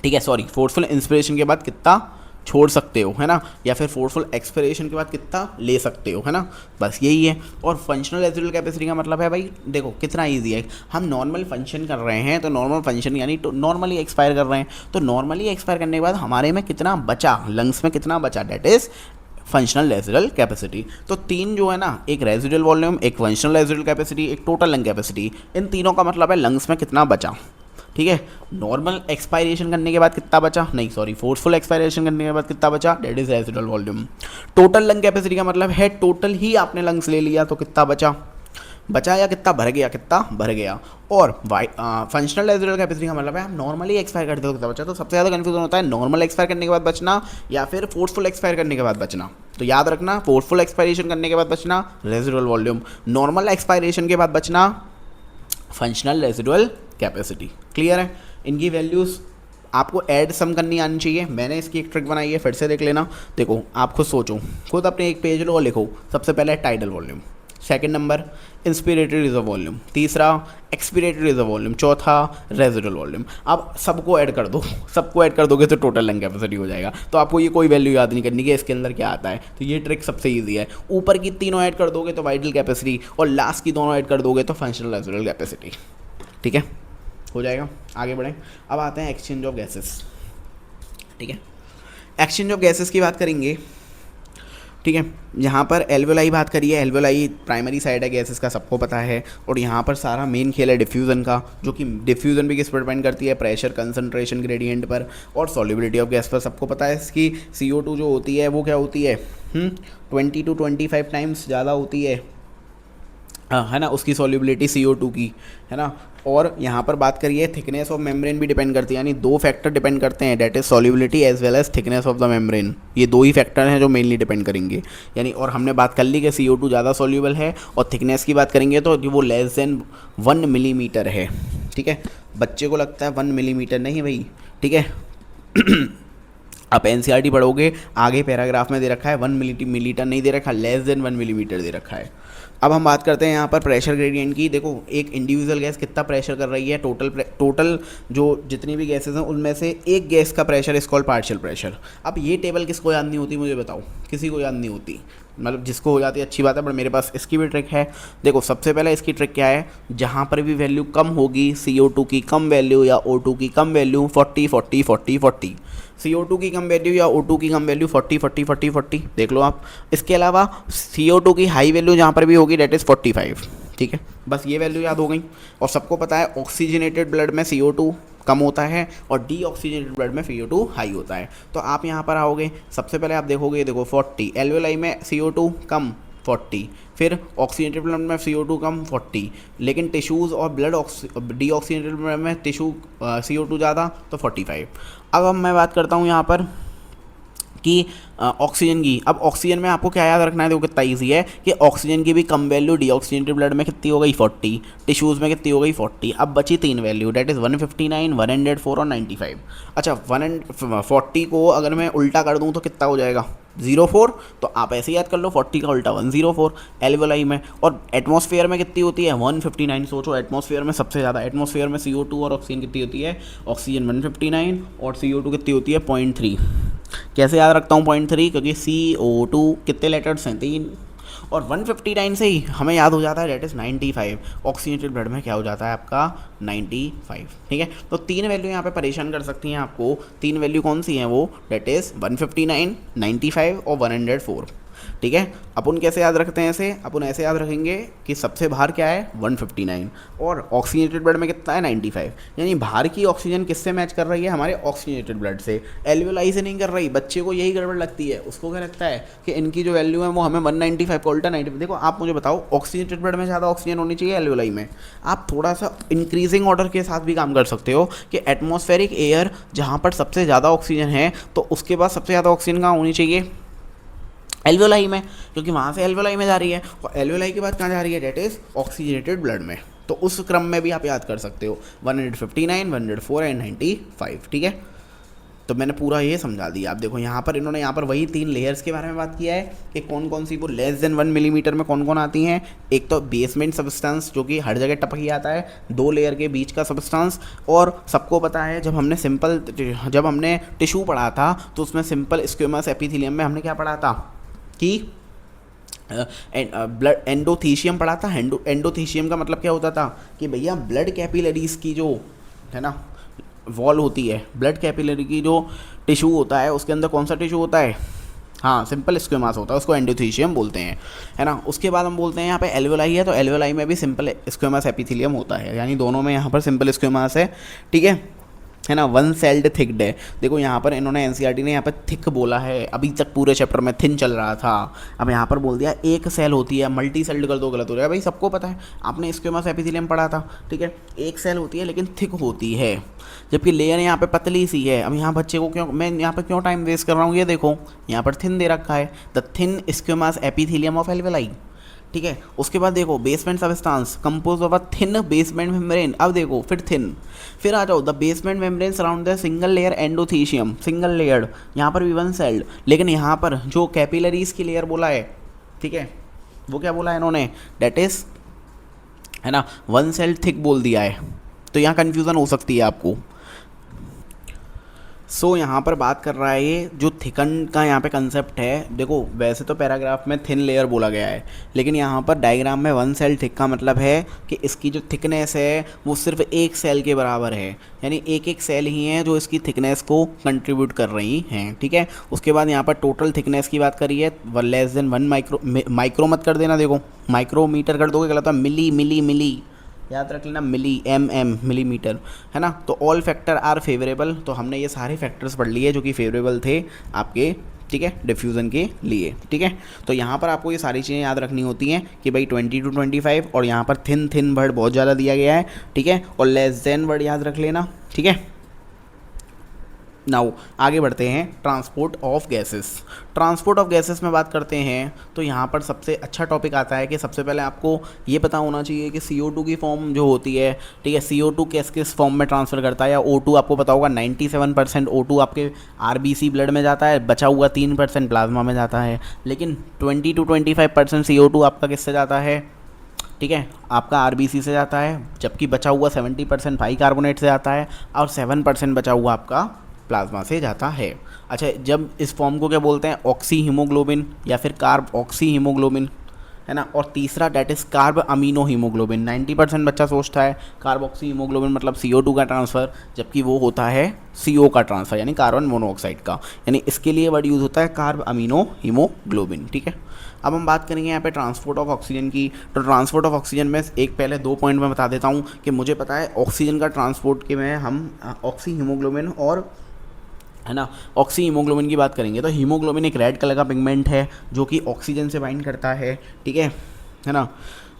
ठीक है सॉरी, फोर्सफुल इंस्पिरेशन के बाद कितना छोड़ सकते हो, है ना, या फिर फोर्सफुल एक्सपिरेशन के बाद कितना ले सकते हो, है ना, बस यही है। और फंक्शनल रेजिडुअल कैपेसिटी का मतलब है भाई देखो कितना इजी है, हम नॉर्मल फंक्शन कर रहे हैं तो नॉर्मल फंक्शन यानी तो नॉर्मली एक्सपायर कर रहे हैं, तो नॉर्मली एक्सपायर करने के बाद हमारे में कितना बचा, लंग्स में कितना बचा, that is functional residual capacity. तो तीन जो है ना, एक रेजिडुअल वॉल्यूम, एक फंक्शनल रेजिडुअल कैपेसिटी, एक टोटल लंग कैपेसिटी, इन तीनों का मतलब है लंग्स में कितना बचा, ठीक है। नॉर्मल एक्सपायरेशन करने के बाद कितना बचा, नहीं सॉरी फोर्सफुल एक्सपायरेशन करने के बाद कितना बचा, that is residual volume. Total lung capacity का मतलब है टोटल ही आपने लंग्स ले लिया तो कितना बचा या कितना भर गया। और फंक्शनल रेजिडुअल कैपेसिटी का मतलब है हम नॉर्मली एक्सपायर करते हो कितना बचा। तो सबसे ज़्यादा कन्फ्यूजन होता है नॉर्मल एक्सपायर करने के बाद बचना या फिर फोर्सफुल एक्सपायर करने के बाद बचना। तो याद रखना, फोर्सफुल एक्सपायरेशन करने के बाद बचना रेजिडुअल वॉल्यूम, नॉर्मल एक्सपायरेशन के बाद बचना फंक्शनल रेजिडुअल कैपेसिटी। क्लियर है। इनकी वैल्यूज़ आपको ऐड सम करनी आनी चाहिए। मैंने इसकी एक ट्रिक बनाई है, फिर से देख लेना। देखो आप खुद सोचो, खुद अपने एक पेज लो और लिखो। सबसे पहले tidal volume, second number inspiratory reserve volume, तीसरा एक्सपिरेटरी रिजर्व वॉल्यूम, चौथा रेजिडुअल वॉल्यूम। अब सबको ऐड कर दो, सबको ऐड कर दोगे तो टोटल लंग कैपेसिटी हो जाएगा। तो आपको ये कोई वैल्यू याद नहीं करनी कि इसके अंदर क्या आता है। तो ये ट्रिक सबसे ईजी है। ऊपर की तीनों ऐड कर दोगे तो वाइटल कैपेसिटी, और लास्ट की दोनों ऐड कर दोगे तो फंक्शनल रेजिडुअल कैपेसिटी। ठीक है, हो जाएगा। आगे बढ़ें। अब आते हैं एक्सचेंज ऑफ गैसेस। ठीक है, एक्सचेंज ऑफ गैसेस की बात करेंगे। ठीक है, यहाँ पर एल्वेलाई बात करिए। एल्वेलाई प्राइमरी साइड है गैसेस का, सबको पता है। और यहाँ पर सारा मेन खेल है डिफ्यूज़न का, जो कि डिफ्यूज़न भी किस पर डिपेंड करती है, प्रेशर कंसंट्रेशन ग्रेडियंट पर और सॉल्युबिलिटी ऑफ गैस पर। सबको पता है इसकी CO2 जो होती है वो क्या होती है, 20 to 25 टाइम्स ज़्यादा होती है ना, उसकी सॉल्युबिलिटी CO2 की, है ना। और यहाँ पर बात करिए थिकनेस ऑफ मेम्ब्रेन भी डिपेंड करती है, यानी दो फैक्टर डिपेंड करते हैं, that is solubility as well as thickness of the membrane. ये दो ही फैक्टर हैं जो मेनली डिपेंड करेंगे, यानी। और हमने बात कर ली कि CO2 ज़्यादा सॉल्युबल है, और थिकनेस की बात करेंगे तो वो लेस देन 1 मिलीमीटर है। ठीक है, बच्चे को लगता है 1 मिलीमीटर, नहीं भाई। ठीक है आप NCERT पढ़ोगे, आगे पैराग्राफ में दे रखा है 1 मिलीमीटर नहीं दे रखा, लेस देन 1 मिलीमीटर दे रखा है। अब हम बात करते हैं यहाँ पर प्रेशर ग्रेडियंट की। देखो एक इंडिविजुअल गैस कितना प्रेशर कर रही है, टोटल जो जितनी भी गैसेस हैं उनमें से एक गैस का pressure is called partial pressure. अब ये टेबल किसको याद नहीं होती मुझे बताओ, किसी को याद नहीं होती। मतलब जिसको हो जाती है अच्छी बात है, बट मेरे पास इसकी भी ट्रिक है। देखो सबसे पहले इसकी ट्रिक क्या है, जहाँ पर भी वैल्यू कम होगी, CO2 की कम वैल्यू या O2 की कम वैल्यू 40 40 40 40, CO2 की कम वैल्यू या O2 की कम वैल्यू 40 40 40 40, देख लो आप। इसके अलावा CO2 की हाई वैल्यू जहाँ पर भी होगी डेट इज़ 45, ठीक है। बस ये वैल्यू याद हो गई। और सबको पता है ऑक्सीजनेटेड ब्लड में CO2 कम होता है और डीऑक्सीजनेटेड ब्लड में CO2 हाई होता है। तो आप यहाँ पर आओगे, सबसे पहले आप देखोगे, देखो 40 एल्वेलाई में CO2 कम 40, फिर ऑक्सीजनेटेड ब्लड में CO2 कम 40, लेकिन टिश्यूज़ और ब्लड डीऑक्सीजनेटेड ब्लड में टिश्यू CO2 ज़्यादा तो 45। अब मैं बात करता हूँ यहाँ पर कि ऑक्सीजन की। अब ऑक्सीजन में आपको क्या याद रखना है, देखो कितना ईजी है कि ऑक्सीजन की भी कम वैल्यू डीऑक्सीजनेटेड ब्लड में कितनी हो गई 40, टिश्यूज़ में कितनी हो गई 40। अब बची 3 वैल्यू डेट इज़ 159, 104 और 95। अच्छा 140 को अगर मैं उल्टा कर दूँ तो कितना हो जाएगा 04, तो आप ऐसे याद कर लो 40 का उल्टा 104 एल्वेलाई में। और एटमॉस्फेयर में कितनी होती है 159। सोचो एटमॉस्फेयर में सबसे ज़्यादा, एटमॉस्फेयर में CO2 और ऑक्सीजन कितनी होती है, ऑक्सीजन 159 और CO2 कितनी होती है 0.3। कैसे याद रखता हूँ 0.3, क्योंकि CO2 कितने लेटर्स हैं 3, और 159 से ही हमें याद हो जाता है डेट इज़ 95। ऑक्सीजनेटेड ब्लड में क्या हो जाता है आपका 95, ठीक है। तो 3 वैल्यू यहाँ पे परेशान कर सकती हैं आपको। 3 वैल्यू कौन सी हैं वो, डेट इज़ 159, 95 और 104, ठीक है। अपन कैसे याद रखते हैं इसे, अपन ऐसे याद रखेंगे कि सबसे बाहर क्या है 159 और ऑक्सीजनेटेड ब्लड में कितना है 95, यानी बाहर की ऑक्सीजन किससे मैच कर रही है, हमारे ऑक्सीजनेटेड ब्लड से, एल्वेलाई से नहीं कर रही। बच्चे को यही गड़बड़ लगती है, उसको क्या लगता है कि इनकी जो वैल्यू है वो हमें 195 का उल्टा 95। देखो आप मुझे बताओ, ऑक्सीजनेटेड ब्लड में ज़्यादा ऑक्सीजन होनी चाहिए एल्वेलाई में। आप थोड़ा सा इंक्रीजिंग ऑर्डर के साथ भी काम कर सकते हो कि एटमॉस्फेरिक एयर जहाँ पर सबसे ज़्यादा ऑक्सीजन है तो उसके बाद सबसे ज़्यादा ऑक्सीजन कहाँ होनी चाहिए, एल्वेलाई में, क्योंकि वहाँ से एल्वेलाई में जा रही है और एल्वेलाई के बाद कहाँ जा रही है, डेट इज़ ऑक्सीजनेटेड ब्लड में। तो उस क्रम में भी आप याद कर सकते हो 159, 104 एंड 95, ठीक है। तो मैंने पूरा ये समझा दिया। आप देखो यहाँ पर इन्होंने यहाँ पर वही 3 लेयर्स के बारे में बात किया है कि कौन कौन सी वो लेस देन 1 मिलीमीटर में कौन कौन आती हैं। एक तो बेसमेंट सबस्टेंस जो कि हर जगह टपक ही आता है, 2 लेयर के बीच का सबस्टेंस। और सबको पता है जब हमने टिश्यू पढ़ा था तो उसमें सिंपल स्क्वेमस एपिथेलियम में हमने क्या पढ़ा था कि ब्लड एंडोथीशियम पढ़ा था। एंडोथीशियम का मतलब क्या होता था कि भैया ब्लड कैपिलरीज की जो है ना वॉल होती है, ब्लड कैपिलरी की जो टिश्यू होता है उसके अंदर कौन सा टिश्यू होता है, हाँ सिंपल स्क्वेमास होता है, उसको एंडोथीशियम बोलते हैं, है ना। उसके बाद हम बोलते हैं यहाँ पे एल्वेलाई है तो एल्वेलाई में भी सिंपल स्क्वेमास एपिथेलियम होता है, यानी दोनों में यहाँ पर सिंपल स्क्वेमास है, ठीक है ना। 1 सेल्ड थिक्ड है। देखो यहाँ पर इन्होंने एनसीईआरटी ने यहाँ पर थिक बोला है, अभी तक पूरे चैप्टर में थिन चल रहा था, अब यहाँ पर बोल दिया एक सेल होती है, मल्टी सेल्ड कर दो गलत हो जाएगा। भाई सबको पता है, आपने स्क्वेमस एपिथेलियम पढ़ा था, ठीक है। एक सेल होती है लेकिन थिक होती है, जबकि लेयर यहाँ पे पतली सी है। अब यहाँ बच्चे को मैं यहाँ पर क्यों टाइम वेस्ट कर रहा हूँ, ये देखो यहाँ पर थिन दे रखा है, the thin squamous epithelium of alveoli, ठीक है। उसके बाद देखो basement substance compose of a thin basement membrane. अब देखो फिर थिन, फिर आ जाओ the basement membrane surround the single layer endothecium, single layered, यहाँ पर भी 1 सेल्ड। लेकिन यहाँ पर जो कैपिलरीज की लेयर बोला है, ठीक है, वो क्या बोला है इन्होंने, डेट इज है ना 1 सेल्ड थिक बोल दिया है। तो यहाँ कन्फ्यूज़न हो सकती है आपको। सो यहाँ पर बात कर रहा है ये जो थिकन का यहाँ पे कंसेप्ट है। देखो वैसे तो पैराग्राफ में थिन लेयर बोला गया है, लेकिन यहाँ पर डायग्राम में 1 सेल थिक का मतलब है कि इसकी जो थिकनेस है वो सिर्फ एक सेल के बराबर है, यानी एक सेल ही है जो इसकी थिकनेस को कंट्रीब्यूट कर रही हैं, ठीक है। उसके बाद यहाँ पर टोटल थिकनेस की बात करी है, लेस देन 1 माइक्रो मत कर देना, देखो माइक्रोमीटर कर दोगे गलत है, मिली याद रख लेना, मिलीमीटर, है ना। तो ऑल फैक्टर आर फेवरेबल, तो हमने ये सारे फैक्टर्स पढ़ लिए जो कि फेवरेबल थे आपके, ठीक है, डिफ्यूज़न के लिए, ठीक है। तो यहाँ पर आपको ये सारी चीज़ें याद रखनी होती हैं कि भाई 20 to 25, और यहाँ पर थिन वर्ड बहुत ज़्यादा दिया गया है, ठीक है, और लेस देन वर्ड याद रख लेना, ठीक है। नाउ आगे बढ़ते हैं, transport of gases. Transport of gases में बात करते हैं तो यहाँ पर सबसे अच्छा टॉपिक आता है कि सबसे पहले आपको ये पता होना चाहिए कि CO2 की फॉर्म जो होती है, ठीक है, CO2 किस फॉर्म में ट्रांसफ़र करता है, या O2 आपको पता होगा 97% O2 आपके RBC ब्लड में जाता है, बचा हुआ 3% प्लाज्मा में जाता है। लेकिन 20 to 25% CO2 आपका किससे जाता है, ठीक है, आपका RBC से जाता है, जबकि बचा हुआ 70% बाइकार्बोनेट से आता है और 7% बचा हुआ आपका प्लाज्मा से जाता है। अच्छा, जब इस फॉर्म को क्या बोलते हैं, ऑक्सी हीमोग्लोबिन या फिर कार्ब ऑक्सी हीमोग्लोबिन, है ना। और तीसरा that is carb amino haemoglobin. 90% बच्चा सोचता है कार्बोक्सी हीमोग्लोबिन मतलब CO2 का ट्रांसफ़र, जबकि वो होता है CO का ट्रांसफ़र, यानी कार्बन मोनोऑक्साइड का। यानी इसके लिए वर्ड यूज़ होता है कार्ब अमीनो हीमोग्लोबिन, ठीक है। अब हम बात करेंगे यहाँ पे ट्रांसपोर्ट ऑफ ऑक्सीजन की। तो ट्रांसपोर्ट ऑफ ऑक्सीजन में एक पहले 2 पॉइंट मैं बता देता हूँ कि मुझे पता है ऑक्सीजन का ट्रांसपोर्ट के में हम ऑक्सी हीमोग्लोबिन और, है ना, ऑक्सी हीमोग्लोबिन की बात करेंगे। तो हीमोग्लोबिन एक रेड कलर का पिगमेंट है जो कि ऑक्सीजन से बाइंड करता है, ठीक है ना।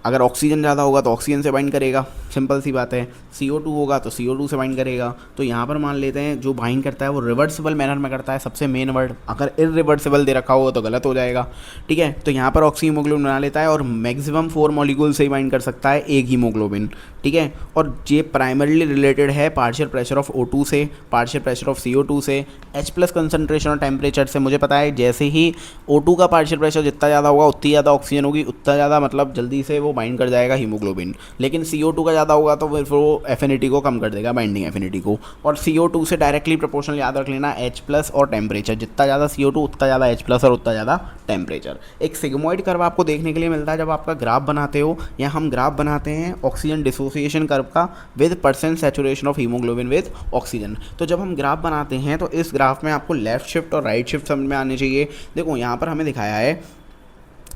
अगर ऑक्सीजन ज़्यादा होगा तो ऑक्सीजन से बाइंड करेगा, सिंपल सी बात है। CO2 होगा तो CO2 से बाइंड करेगा। तो यहाँ पर मान लेते हैं जो बाइंड करता है वो रिवर्सिबल मैनर में करता है, सबसे मेन वर्ड। अगर इरिवर्सिबल दे रखा होगा तो गलत हो जाएगा, ठीक है। तो यहाँ पर ऑक्सी हीमोग्लोबिन बना लेता है और मैक्सिमम 4 मॉलिक्यूल से ही बाइंड कर सकता है एक हीमोग्लोबिन, ठीक है। और ये प्राइमरली रिलेटेड है पार्शियल प्रेशर ऑफ O2 से, पार्शियल प्रेशर ऑफ CO2 से, H+ कंसनट्रेशन और टेम्परेचर से। मुझे पता है जैसे ही O2 का पार्शियल प्रेशर जितना ज़्यादा होगा उतनी ज़्यादा ऑक्सीजन होगी, उतना ज़्यादा मतलब जल्दी से वो बाइंड कर जाएगा हीमोग्लोबिन। लेकिन CO2 का ज़्यादा होगा तो फिर वो एफिनिटी को कम कर देगा, बाइंडिंग एफिनिटी को। और CO2 से डायरेक्टली प्रोपोर्शनल याद रख लेना, H+ और टेम्परेचर। जितना ज़्यादा CO2 उतना ज़्यादा H+ और उतना ज़्यादा टेम्परेचर। एक सिग्मोइड कर्व आपको देखने के लिए मिलता है जब आपका ग्राफ बनाते हो, या हम ग्राफ बनाते हैं ऑक्सीजन डिसोसिएशन कर्व का with % saturation of haemoglobin with oxygen. तो जब हम ग्राफ बनाते हैं तो इस ग्राफ में आपको लेफ्ट शिफ्ट और राइट शिफ्ट समझ में आनी चाहिए। देखो यहाँ पर हमें दिखाया है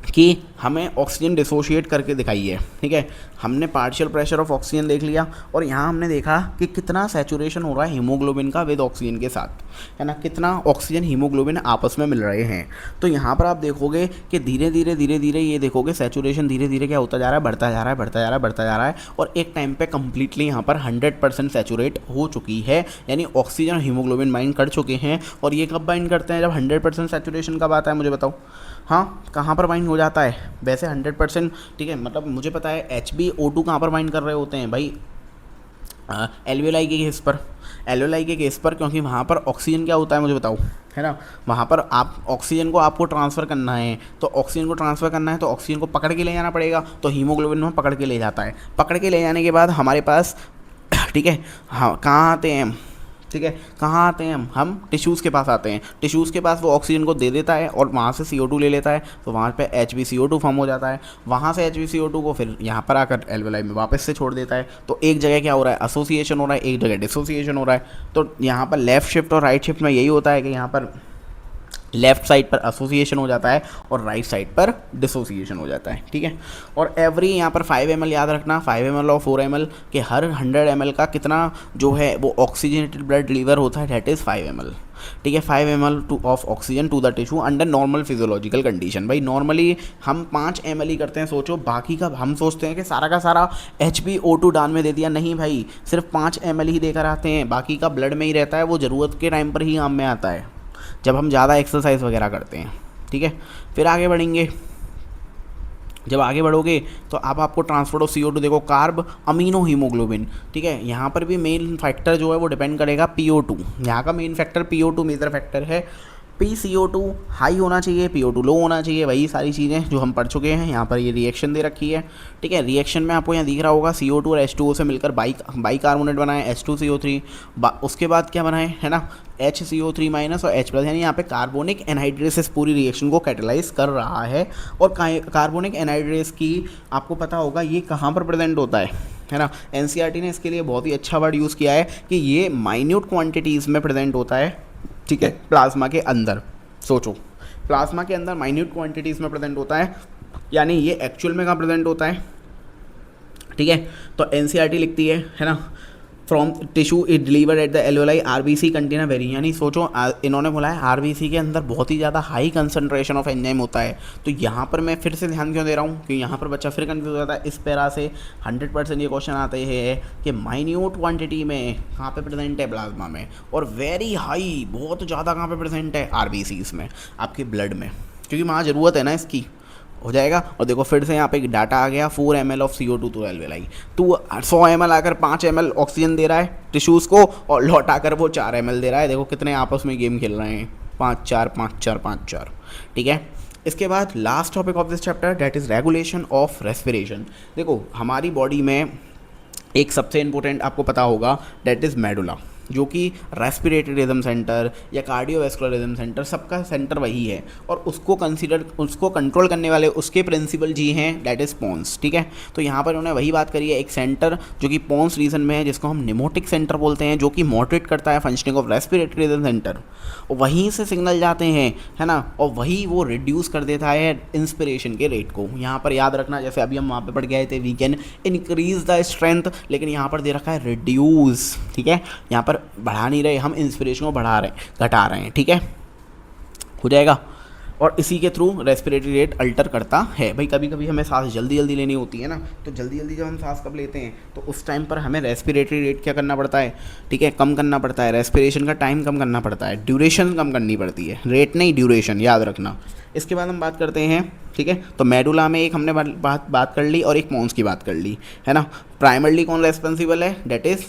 कि हमें ऑक्सीजन डिसोशिएट करके दिखाई है, ठीक है। हमने पार्शियल प्रेशर ऑफ ऑक्सीजन देख लिया और यहाँ हमने देखा कि कितना सैचुरेशन हो रहा है हीमोग्लोबिन का विद ऑक्सीजन के साथ, है ना, कितना ऑक्सीजन हीमोग्लोबिन आपस में मिल रहे हैं। तो यहाँ पर आप देखोगे कि धीरे धीरे ये देखोगे सैचुरेशन धीरे धीरे क्या होता जा रहा है, बढ़ता जा रहा है और एक टाइम पे कम्प्लीटली यहाँ पर 100% सैचुरेट हो चुकी है, यानी ऑक्सीजन और बाइंड कर चुके हैं। और ये कब बाइंड करते हैं, जब 100% सैचुरेशन कब आता है मुझे बताओ। हाँ, कहाँ पर बाइंड हो जाता है वैसे 100%, ठीक है। मतलब मुझे पता है HbO2 कहाँ पर बाइंड कर रहे होते हैं भाई, एल्वियोलाई के केस पर, एल्वियोलाई के केस पर, क्योंकि वहाँ पर ऑक्सीजन क्या होता है मुझे बताओ, है ना। वहाँ पर आप ऑक्सीजन को आपको ट्रांसफ़र करना है, तो ऑक्सीजन को ट्रांसफ़र करना है तो ऑक्सीजन को पकड़ के ले जाना पड़ेगा। तो हीमोग्लोबिन में पकड़ के ले जाता है, पकड़ के ले जाने के बाद हमारे पास, ठीक है, हाँ, कहाँ आते हैं हम, ठीक है, कहाँ आते हैं हम टिश्यूज़ के पास आते हैं। टिश्यूज़ के पास वो ऑक्सीजन को दे देता है और वहाँ से CO2 ले लेता है, तो वहाँ पे HbCO2 फॉर्म हो जाता है। वहाँ से HbCO2 को फिर यहाँ पर आकर एल्वेलाई में वापस से छोड़ देता है। तो एक जगह क्या हो रहा है, एसोसिएशन हो रहा है, एक जगह डिसोसिएशन हो रहा है। तो यहाँ पर लेफ़्ट शिफ्ट और राइट शिफ्ट में यही होता है कि यहाँ पर लेफ़्ट साइड पर एसोसिएशन हो जाता है और राइट साइड पर डिसोसिएशन हो जाता है, ठीक है। और एवरी यहाँ पर 5 ml याद रखना, 5 ml और 4 ml के हर 100 ml का कितना जो है वो ऑक्सीजनेटेड ब्लड डिलीवर होता है, डेट इज़ 5 ml, ठीक है। 5 ml of oxygen to the tissue under normal physiological condition. भाई नॉर्मली हम 5 ml ही करते हैं, सोचो, बाकी का हम सोचते हैं कि सारा का सारा HbO2 डाल में दे दिया। नहीं भाई, सिर्फ 5 ml ही देकर आते हैं, बाकी का ब्लड में ही रहता है, वो ज़रूरत के टाइम पर ही काम में आता है जब हम ज़्यादा एक्सरसाइज वगैरह करते हैं, ठीक है। फिर आगे बढ़ेंगे, जब आगे बढ़ोगे तो अब आपको ट्रांसपोर्ट ऑफ CO2 देखो, कार्ब अमीनो हीमोग्लोबिन, ठीक है। यहाँ पर भी मेन फैक्टर जो है वो डिपेंड करेगा PO2, यहाँ का main factor PO2 major factor है। PCO2 हाई होना चाहिए, PO2 लो होना चाहिए, वही सारी चीज़ें जो हम पढ़ चुके हैं। यहाँ पर ये रिएक्शन दे रखी है, ठीक है। रिएक्शन में आपको यहाँ दिख रहा होगा CO2 और H2O से मिलकर बाई कार्बोनेट बनाए H2CO3, उसके बाद क्या बनाए, है ना, HCO3- और H+, यानी यहाँ पे कार्बोनिक एनहाइड्रेस पूरी रिएक्शन को कैटेलाइज कर रहा है। और कार्बोनिक एनहाइड्रेस की आपको पता होगा ये कहाँ पर प्रेजेंट होता है ना। NCERT ने इसके लिए बहुत ही अच्छा वर्ड यूज़ किया है कि ये माइन्यूट क्वांटिटीज़ में प्रेजेंट होता है, ठीक है, प्लाज्मा के अंदर। सोचो, प्लाज्मा के अंदर माइन्यूट क्वांटिटीज़ में प्रेजेंट होता है, यानी ये एक्चुअल में कहाँ प्रेजेंट होता है, ठीक है। तो NCERT लिखती है ना, from tissue is delivered at the alveoli RBC contain a very, यानी सोचो इन्होंने बोला है RBC के अंदर बहुत ही ज़्यादा हाई कंसनट्रेशन ऑफ एंजाइम होता है। तो यहाँ पर मैं फिर से ध्यान क्यों दे रहा हूँ कि यहाँ पर बच्चा फिर कन्फ्यूज हो जाता है। इस पैरा से 100% ये क्वेश्चन आते हैं कि माइन्यूट क्वांटिटी में कहाँ पे प्रेजेंट है प्लाज्मा में, और वेरी हाई बहुत ज़्यादा कहाँ पे प्रेजेंट है RBCs में, आपके ब्लड में, क्योंकि वहाँ ज़रूरत है ना इसकी, हो जाएगा। और देखो फिर से यहाँ पे एक डाटा आ गया, 4 ml of CO2 to alveoli. तो 100 ml आकर 5 ml ऑक्सीजन दे रहा है टिश्यूज़ को, और लौट आकर वो 4 ml दे रहा है। देखो कितने आपस में गेम खेल रहे हैं, 5-4 5-4 5-4, ठीक है। इसके बाद last topic of this chapter, that is regulation of respiration. देखो हमारी बॉडी में एक सबसे इम्पोर्टेंट आपको पता होगा, डेट इज़ मेडुला, जो कि रेस्पिरेटरी रिदम सेंटर या कार्डियोवैस्कुलर रिदम सेंटर, सबका सेंटर वही है, और उसको कंट्रोल करने वाले उसके प्रिंसिपल जी हैं, दैट इज़ पोन्स। ठीक है, तो यहाँ पर उन्होंने वही बात करी है, एक सेंटर जो कि पोन्स रीजन में है, जिसको हम निमोटिक सेंटर बोलते हैं, जो कि मॉडरेट करता है functioning of respiratory rhythm centre, और वहीं से सिग्नल जाते हैं, है ना, और वही वो रिड्यूस कर देता है इंस्पिरेशन के रेट को। यहाँ पर याद रखना, जैसे अभी हम वहाँ पे पढ़ गए थे, we can increase the strength, लेकिन यहाँ पर दे रखा है रिड्यूस। ठीक है, यहाँ पर बढ़ा नहीं रहे हम, इंस्पिरेशन को बढ़ा रहे हैं, घटा रहे हैं। ठीक है, हो जाएगा। और इसी के थ्रू रेस्पिरेटरी रेट अल्टर करता है। भाई कभी कभी हमें सांस जल्दी जल्दी लेनी होती है ना, तो जल्दी जल्दी जब हम सांस कब लेते हैं, तो उस टाइम पर हमें रेस्पिरेटरी रेट क्या करना पड़ता है, ठीक है, कम करना पड़ता है, रेस्पिरेशन का टाइम कम करना पड़ता है, ड्यूरेशन कम करनी पड़ती है, रेट नहीं ड्यूरेशन, याद रखना। इसके बाद हम बात करते हैं, ठीक है, तो मेडुला में एक हमने बात कर ली और एक पोन्स की बात कर ली, है ना। प्राइमरली कौन रेस्पॉन्सिबल है, डेट इज़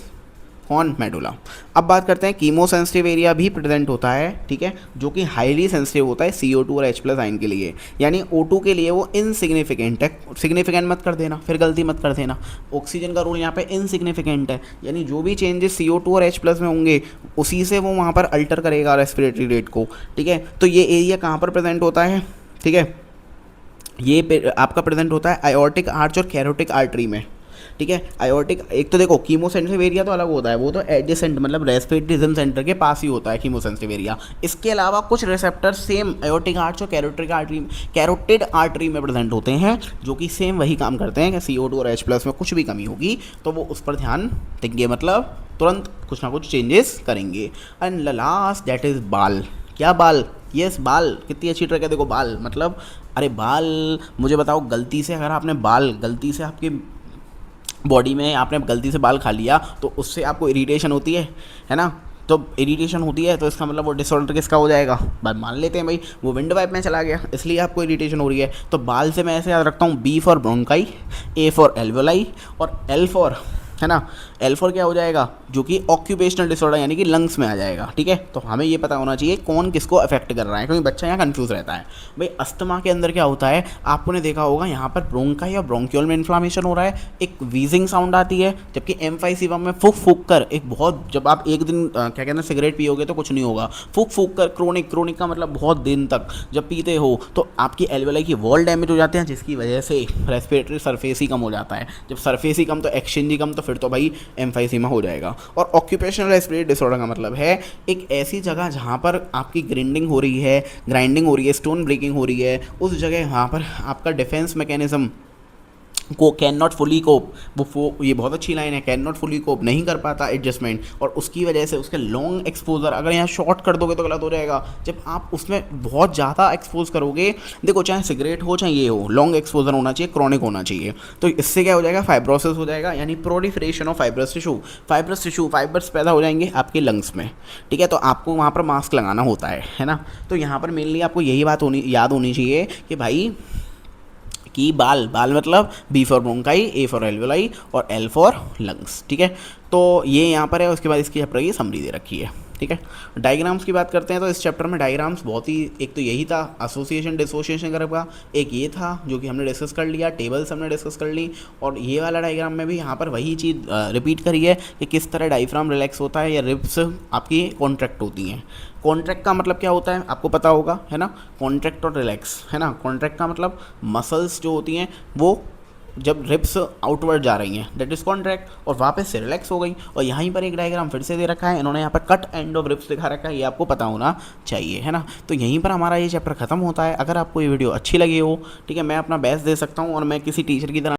कौन, मेडुला। अब बात करते हैं कीमो सेंसिटिव एरिया भी प्रेजेंट होता है, ठीक है, जो कि हाईली सेंसिटिव होता है CO2 और H+ आयन के लिए, यानी O2 के लिए वो इनसिग्निफिकेंट है। सिग्निफिकेंट मत कर देना, फिर गलती मत कर देना, ऑक्सीजन का रोल यहाँ पे इनसिग्निफिकेंट है, यानी जो भी चेंजेस CO2 और H+ में होंगे उसी से वो वहाँ पर अल्टर करेगा रेस्पिरेटरी रेट को। ठीक है, तो ये एरिया कहाँ पर प्रेजेंट होता है, ठीक है, ये आपका प्रेजेंट होता है आयोटिक आर्च और कैरोटिक आर्टरी में। ठीक है, आयोटिक, एक तो देखो कीमोसेंसिटिव एरिया तो अलग होता है, वो तो एडजेसेंट मतलब रेस्पिरेटरी रिदम सेंटर के पास ही होता है कीमोसेंसिटिव एरिया। इसके अलावा कुछ रिसेप्टर सेम आयोटिक आर्च और कैरोटिड आर्टरी में प्रेजेंट होते हैं, जो कि सेम वही काम करते हैं कि CO2 और H+ में कुछ भी कमी होगी तो वो उस पर ध्यान देंगे, मतलब तुरंत कुछ ना कुछ चेंजेस करेंगे। एंड लास्ट दैट इज़ बाल। क्या बाल, यस बाल, कितनी अच्छी ट्रिक है, देखो बाल मतलब, अरे बाल, मुझे बताओ गलती से अगर आपने बाल गलती से आपके बॉडी में आपने गलती से बाल खा लिया तो उससे आपको इरिटेशन होती है ना, तो इरिटेशन होती है तो इसका मतलब वो डिसऑर्डर किसका हो जाएगा, बात मान लेते हैं भाई वो विंड पाइप में चला गया, इसलिए आपको इरिटेशन हो रही है। तो बाल से मैं ऐसे याद रखता हूँ, B for bronchi, A for alveoli और L फॉर, है ना, L4 क्या हो जाएगा, जो कि ऑक्यूपेशनल डिसऑर्डर यानी कि लंग्स में आ जाएगा। ठीक है, तो हमें ये पता होना चाहिए कौन किसको अफेक्ट कर रहा है, क्योंकि बच्चा यहाँ कंफ्यूज रहता है। भाई अस्थमा के अंदर क्या होता है, आपने देखा होगा यहाँ पर ब्रोंकाई या ब्रोंक्यूल में इन्फ्लामेशन हो रहा है, एक वीजिंग साउंड आती है, जबकि एम्फाइसीमा में फूक फूक कर एक बहुत, जब आप एक दिन क्या कहते हैं सिगरेट पियोगे तो कुछ नहीं होगा, फूक फूक कर क्रोनिक का मतलब बहुत दिन तक जब पीते हो तो आपकी एल्वेलाई की वॉल डैमेज हो जाते हैं, जिसकी वजह से रेस्पिरेटरी सरफेस ही कम हो जाता है। जब सरफेस ही कम तो एक्सचेंज ही कम, तो फिर तो भाई एम्फाइसीमा हो जाएगा। और ऑक्यूपेशनल रेस्पिरेटरी डिसऑर्डर का मतलब है एक ऐसी जगह जहाँ पर आपकी ग्राइंडिंग हो रही है, स्टोन ब्रेकिंग हो रही है, उस जगह यहाँ पर आपका डिफेंस मैकेनिज्म को कैन नॉट फुली कोप, ये बहुत अच्छी लाइन है, कैन नॉट फुली कोप नहीं कर पाता एडजस्टमेंट, और उसकी वजह से उसके लॉन्ग एक्सपोजर, अगर यहाँ शॉर्ट कर दोगे तो गलत हो जाएगा। जब आप उसमें बहुत ज़्यादा एक्सपोज करोगे, देखो चाहे सिगरेट हो चाहे ये हो, लॉन्ग एक्सपोजर होना चाहिए, क्रॉनिक होना चाहिए, तो इससे क्या हो जाएगा, फाइब्रोसिस हो जाएगा, यानी प्रोलिफरेशन ऑफ फाइबर्स पैदा हो जाएंगे आपके लंग्स में। ठीक है, तो आपको वहाँ पर मास्क लगाना होता है ना। तो यहाँ पर मेनली आपको यही बात याद होनी चाहिए कि भाई कि बाल मतलब B for bronchi, A for alveoli और L फॉर लंग्स। ठीक है, तो ये यहाँ पर है। उसके बाद इसकी चैप्टर की समरी दे रखी है। ठीक है, डायग्राम्स की बात करते हैं तो इस चैप्टर में डायग्राम्स बहुत ही, एक तो यही था एसोसिएशन डिसोसिएशन कर्व का, एक ये था जो कि हमने डिस्कस कर लिया, टेबल्स हमने डिस्कस कर ली, और ये वाला डायग्राम में भी यहाँ पर वही चीज़ रिपीट करी है कि किस तरह डायफ्राम रिलैक्स होता है या रिब्स आपकी कॉन्ट्रैक्ट होती हैं। कॉन्ट्रैक्ट का मतलब क्या होता है आपको पता होगा, है ना, कॉन्ट्रैक्ट और रिलैक्स, है ना। कॉन्ट्रैक्ट का मतलब मसल्स जो होती हैं वो जब रिप्स आउटवर्ड जा रही हैं, दैट इज कॉन्ट्रैक्ट, और वापस से रिलैक्स हो गई। और यहाँ पर एक डायग्राम फिर से दे रखा है, इन्होंने यहाँ पर कट एंड ऑफ रिप्स दिखा रखा है, ये आपको पता होना चाहिए, है ना। तो यहीं पर हमारा ये चैप्टर खत्म होता है। अगर आपको ये वीडियो अच्छी लगी हो, ठीक है, मैं अपना बेस्ट दे सकता हूँ और मैं किसी टीचर की तरह